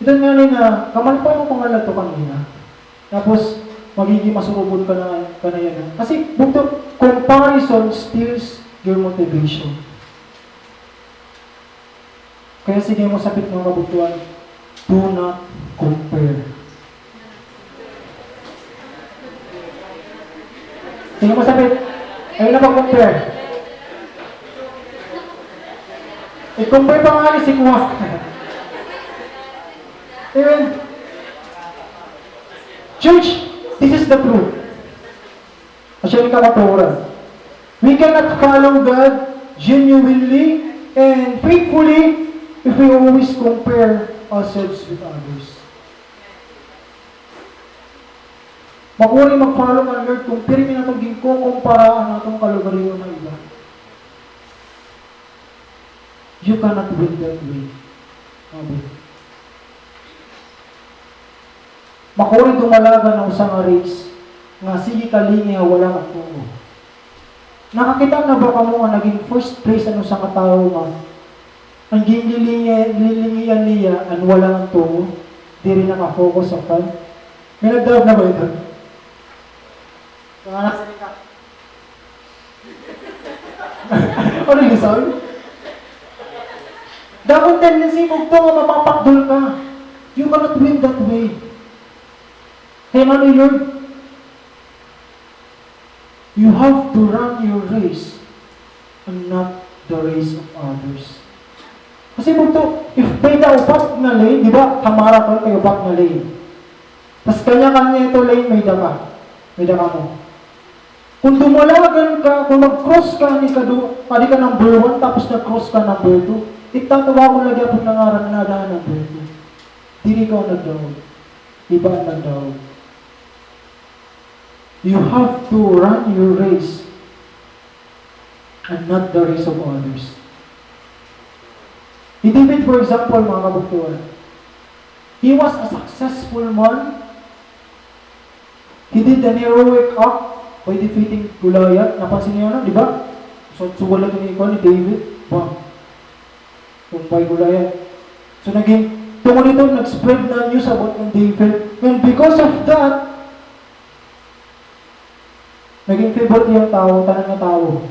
Ito nga rin na, kamalpay mo pangalan ito kanina. Tapos, magiging masurubod ka na yan. Kasi, bukto, comparison steals your motivation. Kaya sige mo sapit mga kabuktuan, do not compare. Sige mo sapit, ayaw na pag-compare. I-compare pa nga ni si Kuwak. Amen. Church, this is the truth. Asya ni kamaturan. We cannot follow God genuinely and faithfully if we always compare ourselves with others. Makuri mag-follow ng Lord kung pirmi na itong ginko kumpara ang atong kalugariyo na iba. You cannot win that way. Amen. Makuri dumalaga ng usang race, nga sige kalingi wala ang tungo. Nakakita na ba kamo nga naging first place ano sa katao nga? Ang ginilingian niya, ang wala ang tungo, di rin nakafocus sa kan. May nagdawag na ba ito? Mga nasalita. Ano yung sound? Dapat tendency mo ito nga mapapakdol ka. You cannot win that way. Kaya ano Lord? You have to run your race and not the race of others. Kasi mo ito, if may naupat na lane, di ba? Kamaraton kayo upat na lane. Tapos kanya-kanya ito lane, may daka. May daka mo. Kung dumalagan ka, kung mag-cross ka, hindi ka number 1, tapos nag-cross ka number 2, itatawa ko lagi ako nangarang na daan number 2. Dili ko nagdawag. Iba ang nagdawag. You have to run your race and not the race of others. Si David, for example, mga kabuktuan, he was a successful man. He did an heroic act by defeating Goliath. Napansin niyo na, di ba? So wala ni David. Bang. Tumbay Goliath. So tungkol ito, nag-spread na news about ng David. And because of that, naging favorite yung tao, tanang na tao.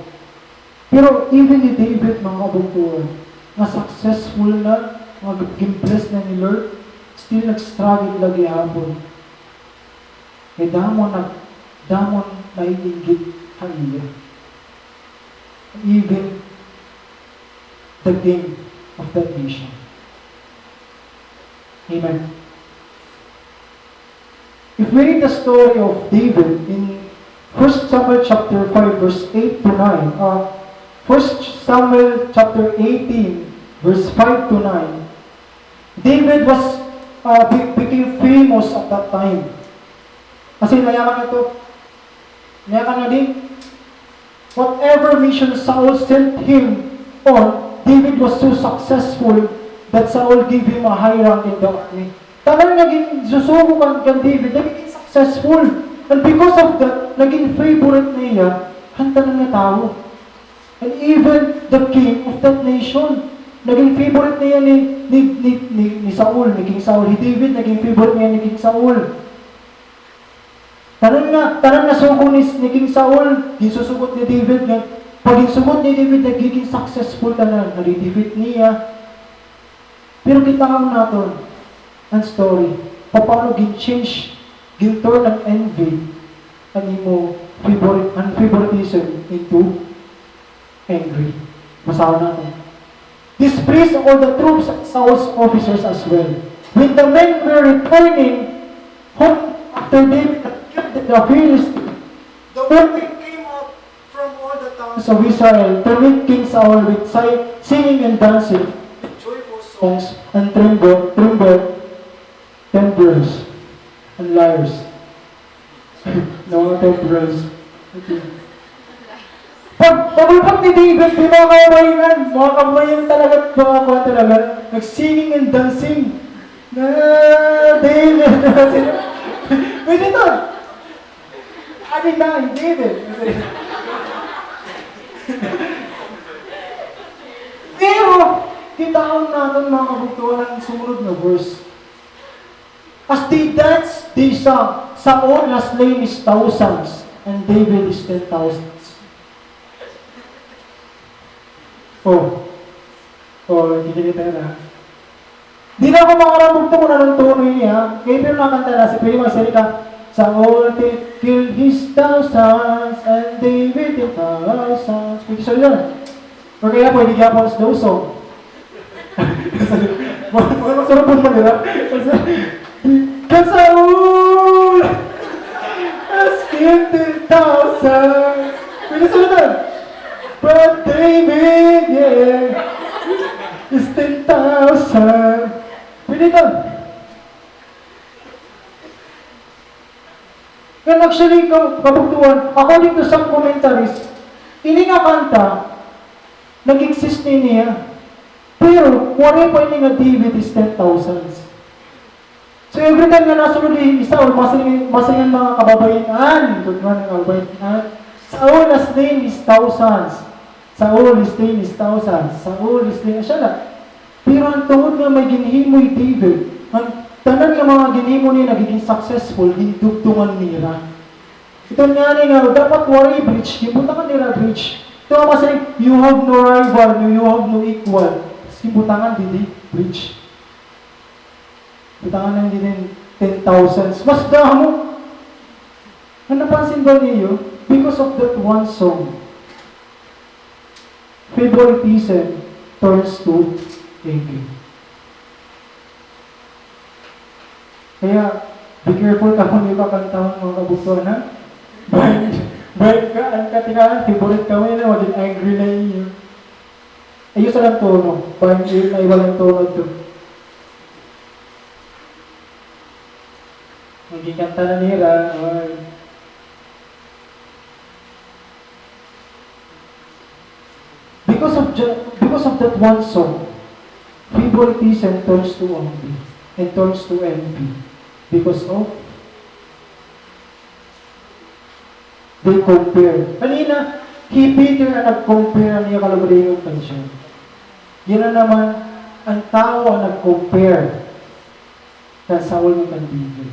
Pero even ni David, mga kabuktuan, na successful na, mga blessed na ni Lord, still nag-struggle lagi hapon. Eh damon naiinggit ang iya. Even the king of that nation. Amen. If we read the story of David in 1 Samuel chapter 5 verse 8 to 9, 1 Samuel chapter 18 verse 5 to 9, David became famous at that time. Kasi nayaman na din. Whatever mission Saul sent him on, David was so successful that Saul gave him a high rank in the army. Talagang naging susuko kan David, naging successful. And because of that, naging favorite niya, hanta ng tao. And even the king of that nation, naging favorite niya ni Saul, ni King Saul. David, naging favorite niya ni King Saul. Tanang na suko ni King Saul, ginsusugot ni David nga. Pag ginsugot ni David, nagiging successful tanan, nari-defeat niya. Pero kita kang natin ang story. Paano gin-change, gin-turn ang envy, ang imo favoritism into angry. Masawa natin. Displeased all the troops and Saul's officers as well. When the men were returning home after David had killed the Philistines, the women came up from all the towns of Israel to meet King Saul with singing and dancing, with joyful songs and timbrels and lyres. No, timbrels. Okay. Pag ni David, di mga kamayan talaga, nag-singing and dancing. Na David, pwede ito. Amin na, David. Pero, kitaon natin mga kabuktuan ng sumunod na verse. As they danced, they sang, Saul has slain his thousands, and David is 10,000. Hindi na. Di na ako makarambog ito kung anong tono niya. Kaya pero nakanta na, si pwede magsalita, Saul killed his thousands, and David the thousands. Pwede siya yun. O kaya pwede kaya po sa song. Masarap po nila. Saul has killed the thousands. Pwede siya yun. But David, is 10,000. Pwede ito. And actually, kabuktuan, according to some commentaries, ini nga kanta, nag-exist niya. Pero, wala pa ini nga David is 10,000s. So every time nga nasunod ni Saul, masingan mga kababayan, good morning kababayan, Saul as name is thousands. Saul is name is thousands. Saul is name, siya na. Pero ang tungod nga may ginhimoy David, ang tanan nga mga ginhimo niya nagiging successful, hindugtungan nila. Ito nga nga, dapat worry bridge, hibutangan nila bridge. Ito nga masinang, you have no rival, you have no equal. Hibutangan din bridge. Hibutangan lang din 10,000s. Mas damo. Ang napansin ba niyo? Because of that one song, favoritism turns to envy. Kaya, be careful ka kung yung kakantahan mga kabutuan, ha? Bright ka, ang katingaan, favorite ka mo yun, maging angry na yun. Ayos sa lang tono, parang yun na iwalang tono ito. Maging kanta na nila, because of that one song, favoritism turns to envy and turns to envy because of they compare. Kanina, Peter ang nag-compare niya kalabarin yung tansyon. Yan na naman, ang tao ang nag-compare sa Saul ng David.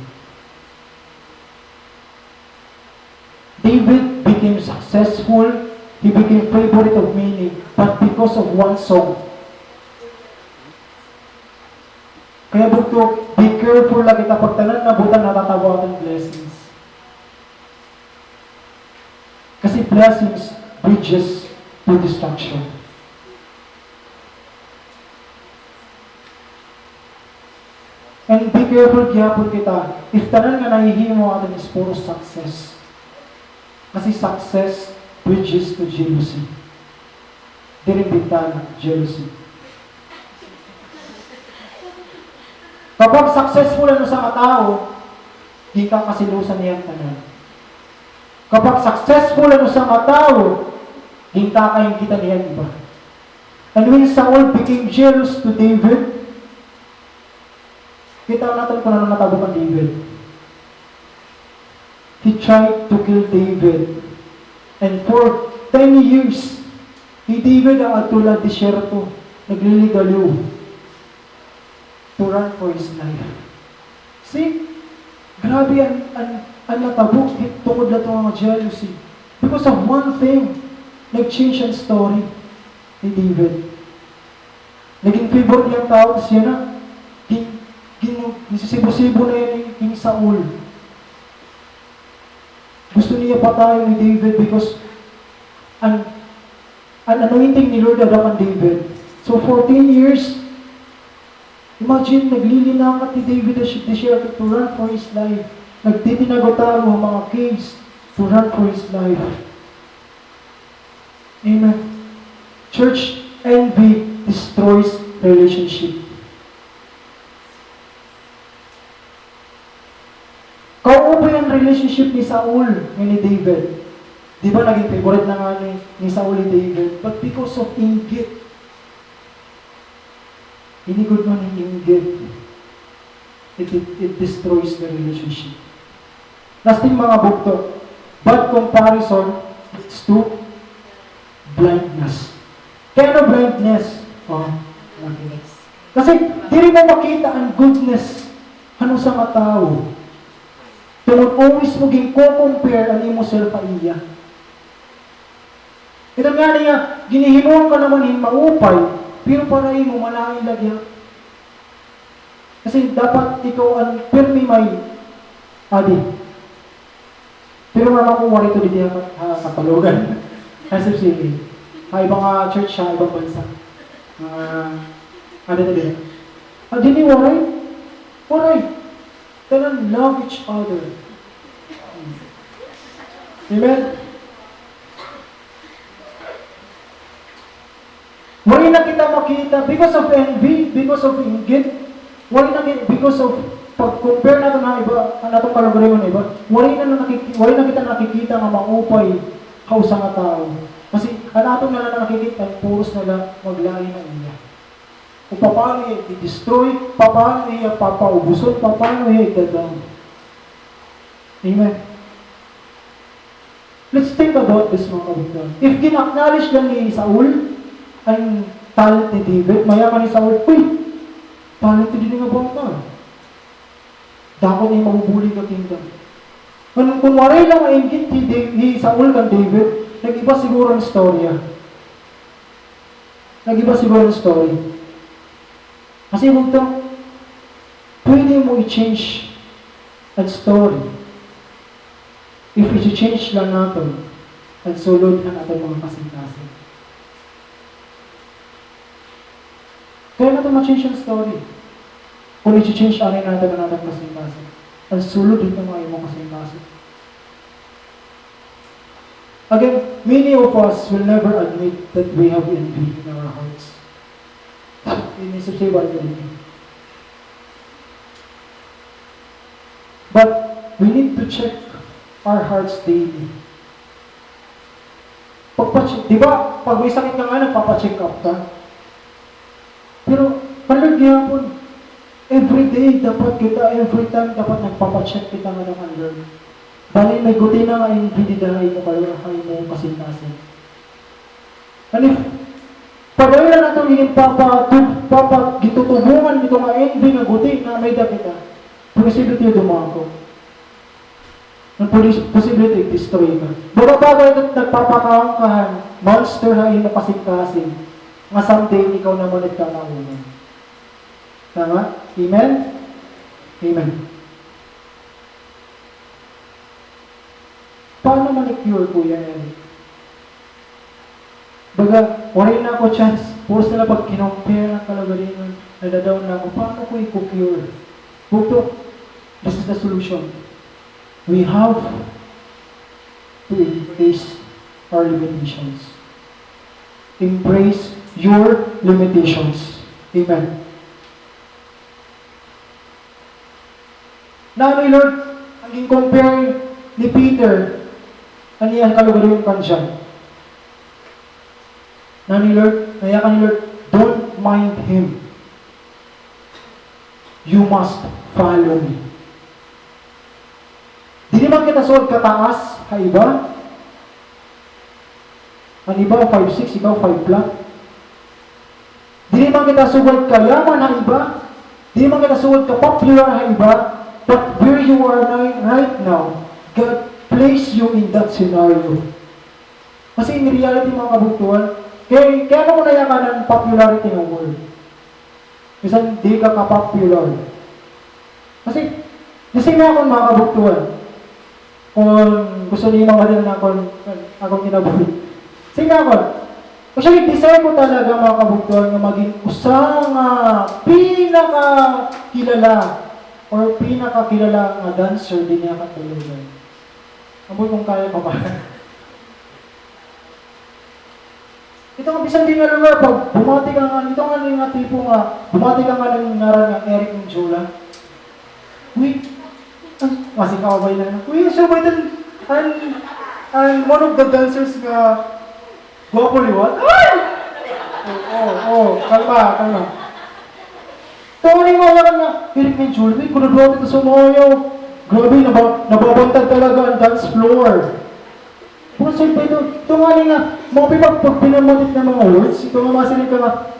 David became successful. He became favorite of many, but because of one song. Kaya bugto, be careful lagi kapag tanan na butan natatawatan blessings. Kasi blessings bridges to destruction. And be careful gyapon kita, if tanan nga nahihimo atin is puro success. Kasi success bridges to jealousy. Dirimbitana, jealousy. Kapag successful ano sa katao, di ka kasilusan niyang tanan. Kapag successful ano sa katao, di ka kayong kita niyang iba. And when Saul became jealous to David, kita natin kung ano natabukan David. He tried to kill David. And for 10 years, David ang atulad disyerto, nagliligaliw to run for his life. See? Grabe ang natabok tungkol na itong mga jealousy. Because of one thing, nag-change ang story ni David. Naging favorite niyang tao, tapos yan na, nisisibo-sibo na yan yung Saul. Gusto niya patayin ni David because ang anointing ni Lord adaman David. So 14 years, imagine, naglilinakat ni David the shelter to run for his life. Nagtitinagotaro ang mga caves to run for his life. Amen. Church, envy destroys relationship. Kaupo yung relationship ni Saul ni David. Di ba naging favorite na nga ni Saul ni David? But because of inggit, inigod man ng inggit, it destroys the relationship. Lasting mga bukto, bad comparison leads to blindness. Kaya ano blindness? Kasi di rin mo makita ang goodness ano sa matao. Tungkol always mo ginko-compare ang imo self iya. Ito nga niya, ginihimuan ka naman yung maupay, pero para imo malaking lagyan. Kasi dapat ikaw ang pirmi may adi. Pero naman kung wari ito dito katalogan. Kasi sige, ibang church siya, ibang bansa. Ano na din? Di ni waray? Waray. Kailan love each other. Amen? Wala na kita makita because of envy, because of inggit, wala na because of pag-compare natin ng iba, natong kalagariwan ng iba, wala na kita nakikita ng maupay kausa nga tao. Kasi natin na nakikita, puros na lang maglahi ng iya. kung paano niya i-destroy, paano niya papaubuson, paano niya i-down. Amen. Let's think about this mga kabigyan. If kin-acknowledge lang ni Saul ang talent ni David, mayaman ni Saul, uy, talent din nga bata. Dapat niya mabubuli ka kingdom. Kung waray lang ang ingit ni Saul kang David, nag-iba siguro ang storya. Nag-iba siguro ang story. Kasi huwag ito, pwede mo i-change ang story. If i-change lang natin, at sulod ang ating mga kasing-kasing. Kaya natin ma-change ang story. Kung i-change anin natin ang ating kasing-kasing. At sulod dito mga imong kasing-kasing. Again, many of us will never admit that we have envy in our hearts. Inisip siya ba envy? But we need to check our hearts daily. Di ba, pag may sakit ka nga, nagpapacheck up ka. Pero, parang gihapon, every day, dapat kita, every time, dapat nagpapacheck kita nga ng alert. Dahil may guti na nga yung binidahay mo kayo, kayo mo kasin-kasin. And if, pag-ayaw na natin yung gitutubungan nito nga envy nga guti na may dakita, posibility yung dumako. Ang posibility yung destroy ka. Baga-bagay na nagpapakangkahan, monster na yung kasin-kasin, nga someday ikaw naman at kanahunan. Tama? Amen? Amen. Paano man-cure, Kuya Eric? Baga, wala na ako chance. Puro sila pag kinompare ng kalagalingan, nadadown na ako, paano ko i-cure? Bukto, this is the solution. We have to embrace our limitations. Embrace your limitations. Amen. Na ni Lord, ang compare ni Peter, ano yan kalagalingan kan siya? Na ni Lord, naya ka ni Lord, don't mind him. You must follow me. Di naman kita suot kataas, ha iba? Ang iba, 5'6", ikaw 5 flat. Di naman kita suot kayaman, ha iba? Di naman kita suot ka popular, ha iba? But where you are right now, God place you in that scenario. Kasi in reality, mga kabuktuhan, kaya ano mo nayakan ng popularity ng world? Minsan, di ka ka-popular. Kasi, kasi nga akong mga kabuktuhan, kung gusto niyo mga din na akong kinabuhi. Kasi nga ako, actually, desire ko talaga mga kabuktuhan na maging usang pinaka-kilala or pinaka-kilala na dancer din niya katulugan. Amoy kung kaya pa ba? Ito nga bisan din nga naman, pag bumati ka nga, ito nga nga tipo nga, bumati ka nga ng naran ng Eric ng Jola. Uy, kasi kawabay na. Uy, siya ba ito, and one of the dancers nga, guwapo liwat? Ay! Kalma. Tawagin mo lang nga, Eric ng Jola, kung nagluwat ito sumayaw, grabe, nababantag talaga ang dance floor. Kung saan pa ito, ito nga, mga pipag pag pinamotit ng mga words, ito nga masinig ka nga,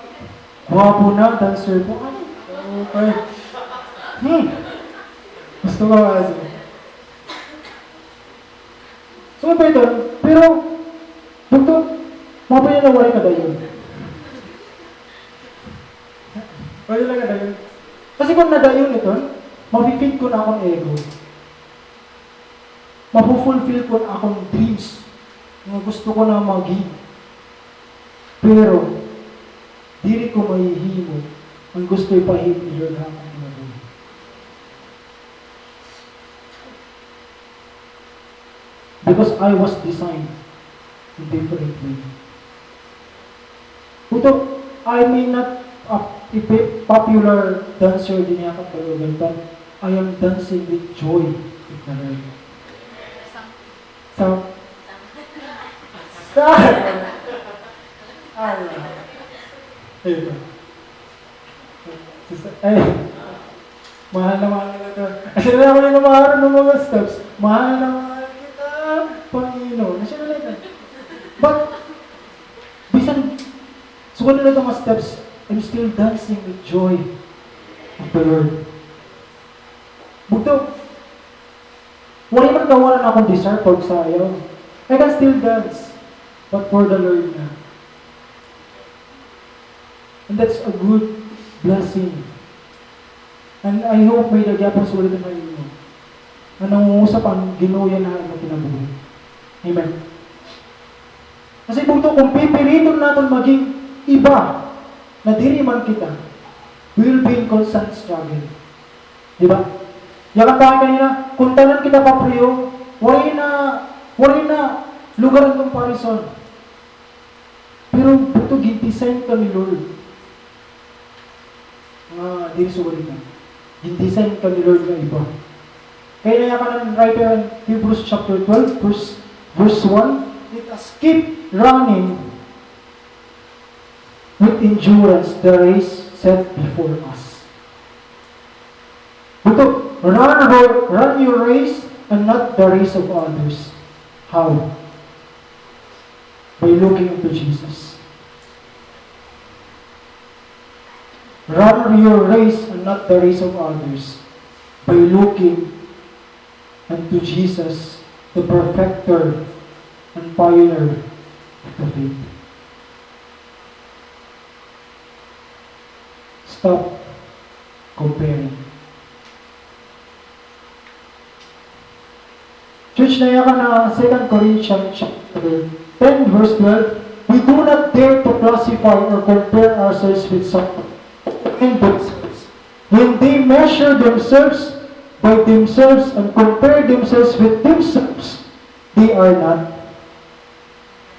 guwapo na, dancer po. Okay. Gusto ko kasi. So, pa ito, pero, doktor, mga pinanawari ka dayon. Wala lang ka dayon. Kasi kung nadayon ito, mapipit ko na akong ego. Mapufulfill ko na akong dreams na gusto ko na mag-give. Pero, dili ko mahihimo ang gusto ipahit ni Lord hanggang inabuhi. Because I was designed in different way. Puto, I may not a popular dancer din niya katulugan, but I am dancing with joy with the Lord. So, Ay, mahal na mahal kita. Kasi na naman yung namaharan ng mga steps. Mahal na mahal kita, Panginoon. Kasi na lang. But, bisan, suwan na lang mga steps, I'm still dancing with joy of the Lord. Bugto, wala man kawalan akong desire pag sayaw. I can still dance, but for the Lord na. And that's a good blessing. And I hope may nagyapang sulit na inyo na nangungusap ang Ginoo yan na imo kinabuhi. Amen. Kasi bugto, kung pipilitin natin maging iba na diri man kita, we will be in constant struggle. Diba? Yakan tayo kanina, kung tanan kita papriyo, wala na lugar ng comparison. Pero buto gindesign ka ni Lord. Diri suwali na. Gindesign ka ni Lord na iba. Kaya na yakan ng writer in Hebrews chapter 12, verse 1, let us keep running with endurance the race set before us. Buto, run your race and not the race of others. How? By looking into Jesus. Run your race and not the race of others. By looking unto Jesus, the perfecter and pioneer of the faith. Stop comparing. Church, na yakan na 2 Corinthians chapter 10 verse 12, we do not dare to classify or compare ourselves with someone and themselves. When they measure themselves by themselves and compare themselves with themselves, they are not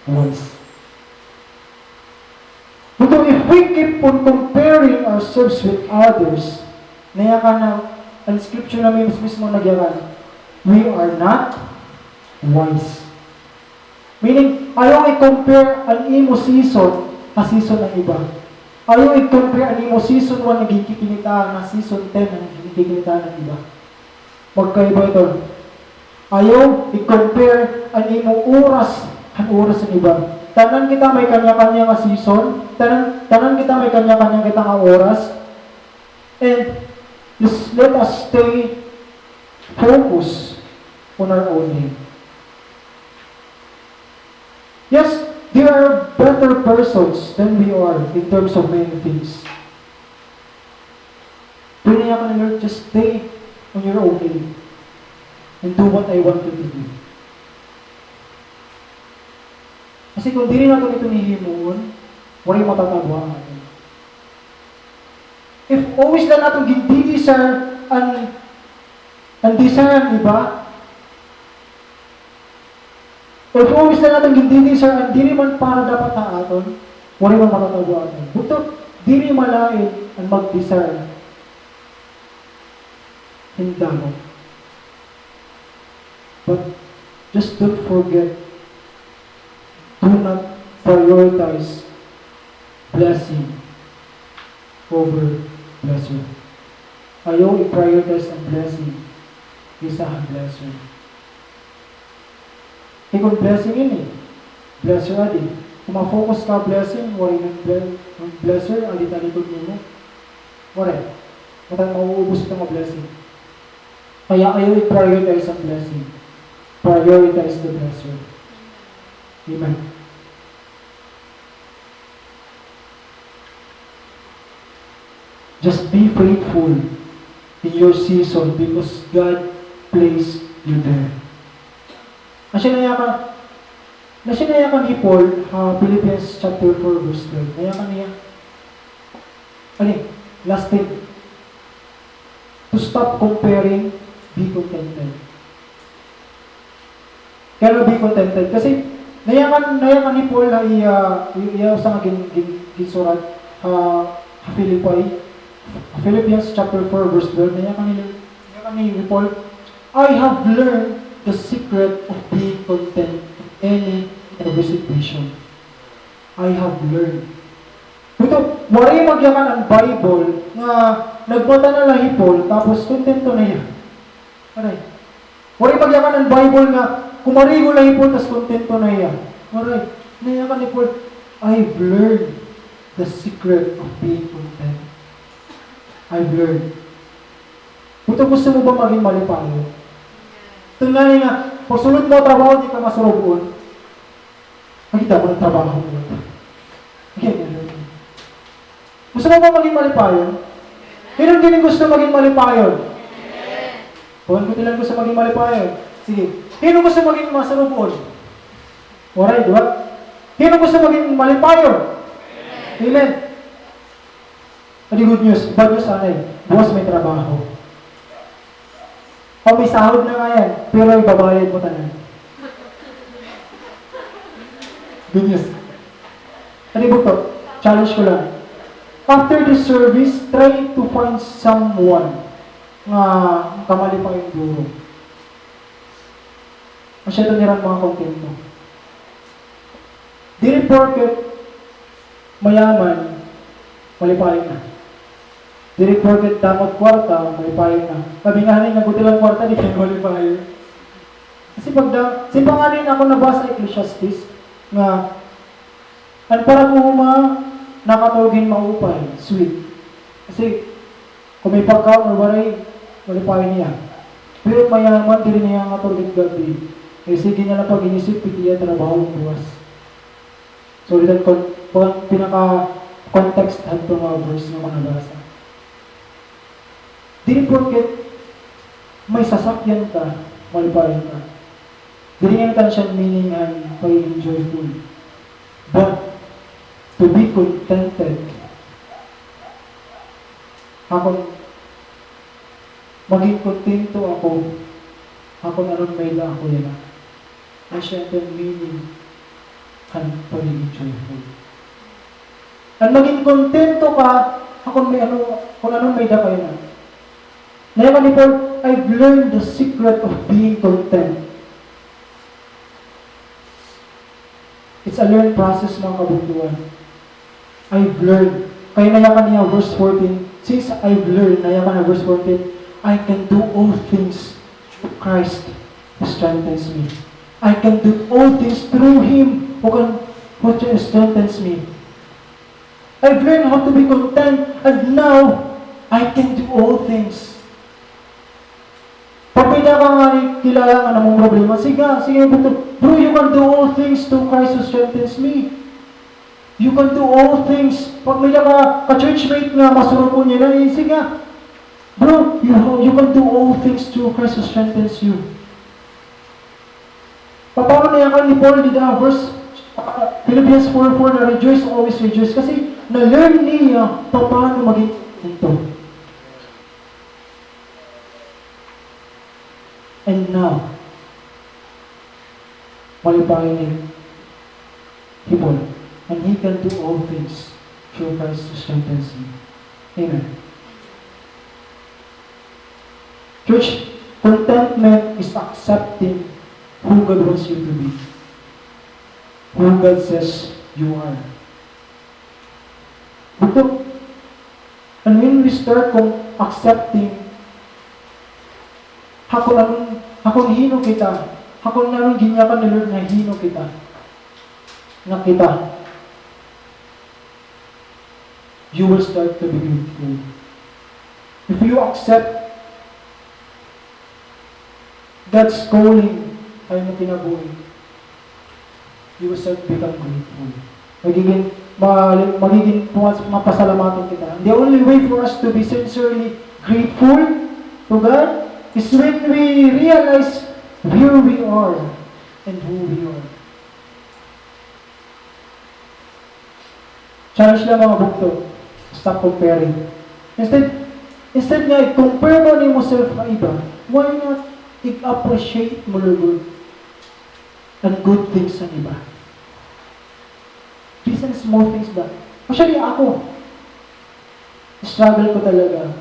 wise. But if we keep on comparing ourselves with others, na yakan na, ang scripture na may mismo nagyakan, we are not wise. Meaning, ayaw i-compare ang imo season na season ng iba. Ayaw i-compare ang imo season 1 na gikikinita na season 10 na gikikinita ng iba. Magkaiba ito. Ayaw i-compare ang imo oras ng iba. Tanan kita may kanya-kanya nga season, tanan kita may kanya-kanya kita nga oras, and let us stay focused on our own name. Yes, there are better persons than we are in terms of many things. Pinaya ka na, Lord, just stay on your own name and do what I want you to do. Kasi kung di rin natin ito nihimuon, wala yung matatagawa natin. If always na natin gindi-desire ang desire ang iba, if always na natin gindi-desire ang diri man para dapat na aton, wala yung matatagawa natin. Buto, diri malain ang mag-desire. Hindi mo. But just don't forget, do not prioritize blessing over blessing. Ayaw i-prioritize ang blessing kaysa ang blessing. Kung blessing yun blesser adi. Kung ma-focus ka blessing, wala yung blesser, alit-alitod mo. Wala. Matang mauubos ito mga blessing. Kaya ayaw i-prioritize ang blessing. Prioritize the blesser. Amen. Just be faithful in your season because God placed you there. Nasinaya ka ni Paul, Philippians chapter 4 verse 12. Nayakan niya. Last thing. To stop comparing, be contented. Kaya be contented. Kasi nayakan ni Paul na iya sa ginsurat Philippians chapter 4 verse 12. Nayakan ni Paul, I have learned the secret of being content in every situation. I have learned. Ito, wari magyaman ang Bible na nagmata na lang hipol, tapos kontento na yan. Aray. Wala pagyakan ng Bible nga, kumarigo lang hipol, tapos kontento na yan. Aray. Nayakan ni Paul, I've learned the secret of being content. I've learned. Kung gusto mo ba maging malipayo? Tunay nga, pag sulod mo trabaho, di ka masurubon. Makita mo ng trabaho mo. Okay, gusto mo ba maging malipayon? Sino din gusto maging malipayon? Kung ko lang gusto maging malipayon. Sige. Sino gusto maging masurubon? Alright, di ba? Sino gusto maging malipayon? Amen. Adi good news. Bad news anay. Bukas may trabaho. O may sahod na nga yan, pero ibabayad mo tanan. Good news. Adi to? Challenge ko lang. After the service, try to find someone nga kamali pa yung duro. Masyado niran mga content mo. Di porket mayaman, malipayin na. Di porket damot kwarta, malipayin na. Sabi nga rin, naguti lang kwarta, di kayo malipayin. Kasi simpanganin ako nabasa Ecclesiastes, nga, ang para ko nakatawagin maupay, sweet. Kasi, kung may pagkaon o waray, malipayin niya. Pero mayaman, di rin niya nakatawagin gabi. Eh, sige niya na pag inisip, pitiya trabaho ng buwas. So, dito pinaka-context at itong mga verse na manabasa. Di porket may sasakyan ka, malipayan ka. Di rin yan siyang meaning ang pagiging joyful. But, to be contented, maging kontento ako, anong may na ako yan. Ang siyempre meaning ang pagiging joyful. At maging kontento ka, kung anong may da kayo na. Ngayon ni Paul, I've learned the secret of being content. It's a learned process, mga kabunduan. I've learned. Kaya nayakan niya, verse 14, since I've learned, nayakan na verse 14, I can do all things through Christ who strengthens me. I can do all things through Him who strengthens me. I've learned how to be content, and now I can do all things. Pag may ka nga kilala ka na mong problema, sige, bro, you can do all things through Christ who strengthens me. You can do all things. Pag may ka-churchmate na masurong niya na, sige, bro, you can do all things through Christ who strengthens you. Paano na yan ni Paul dito, verse Philippians 4:4 na rejoice, always rejoice. Kasi na-learn niya paano maging ito. And now, malipayin niya Paul. And he can do all things through Christ who strengthens him. Amen. Church, contentment is accepting who God wants you to be. Who God says you are. Ito, and when we start accepting hakon hino kita, hakon namin ginyakan ni Lord na hino kita, na kita, you will start to be grateful. If you accept God's calling ay mo kinabuhi, you will start to become grateful. Magiging mapasalamatan kita. The only way for us to be sincerely grateful to God is when we realize where we are and who we are. Challenge lang mga bukto. Stop comparing. Instead nga, compare mo ni yourself na iba, why not i-appreciate mo Lord ang good things sa iba? These are small things ba? Actually, ako, struggle ko talaga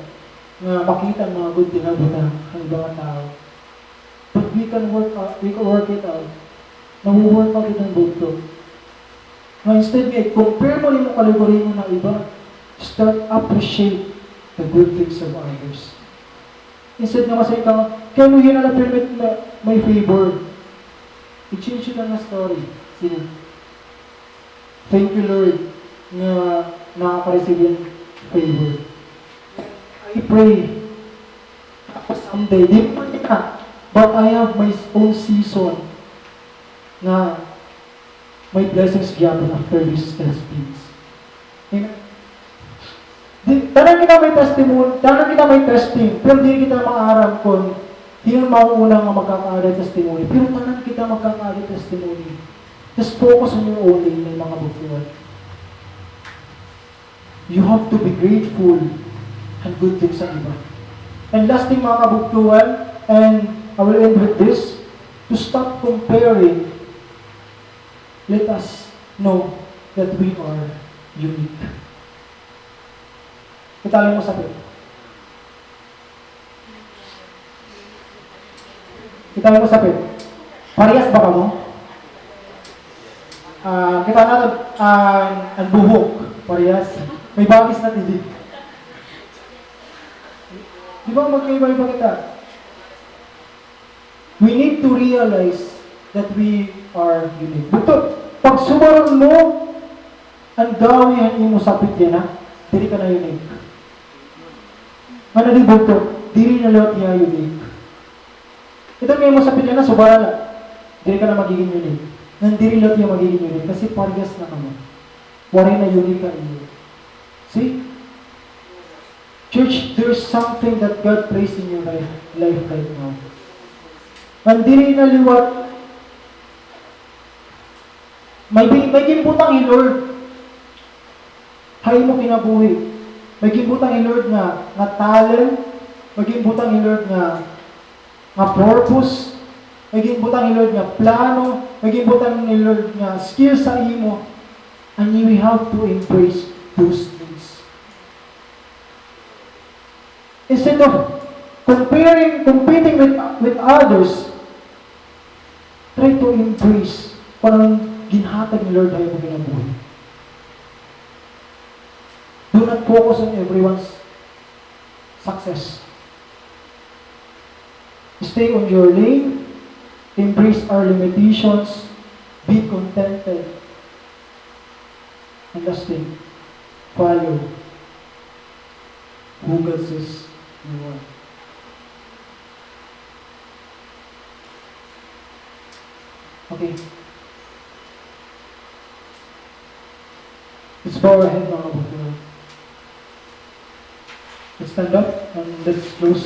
na makita ang mga good tinabutan ng ibang tao. But we can work it out. Nawu-work out it ang bukto. Instead nga, compare mo rin mo kaliguri mo ng iba. Start appreciate the good things of others. Instead na masay ka, kaya mo yun na permit na may favor. I-change yun lang na story. Sige. Thank you, Lord, na nakaka-receive yung favor. I pray, someday, di naman kita, but I have my own season na may blessings gyapon after these testings. Amen. Tanang kita may testimony, tanang kita may testing, pero di kita maaram kung hindi mauuna nga magkakaada testimony, pero tanang kita magkakaada testimony. Just focus on your own lane ng mga buktuan. You have to be grateful and good things sa iba. And last thing mga kabuktuan, and I will end with this, to stop comparing, let us know that we are unique. Itali mo sabi. Itali mo sabi. Parehas ba ka mo? Kita natin ang buhok. Parehas. May bagis na tili. Di ba magkaiba-iba kita? We need to realize that we are unique. Buto, pag sumaron mo, ang gawihan mo sapit yan ha, dili ka na unique. Ano di buto, dili na lahat niya unique. Ito ngayon mo sapit yan na, subarala. Dili ka na magiging unique. Nandiri lahat niya magiging unique kasi parehas na kamo. Wari na unique ka inyo. See? Church, there's something that God placed in your life right now. Nandiri na liwat. May gimbutang ni Lord. Hay mo kinabuhi. May gimbutang ni Lord nga talent. May gimbutang ni Lord nga purpose. May gimbutang ni Lord nga plano. May gimbutang ni Lord nga skill sa imo. And you have to embrace those things. Instead of competing with others, try to embrace kung anong ginhatag ni Lord ay mo kinabuhi. Do not focus on everyone's success. Stay on your lane, embrace our limitations, be contented, and last thing, follow who God says you are. Okay. Let's bow our head, mga kapatid. Let's stand up and let's close.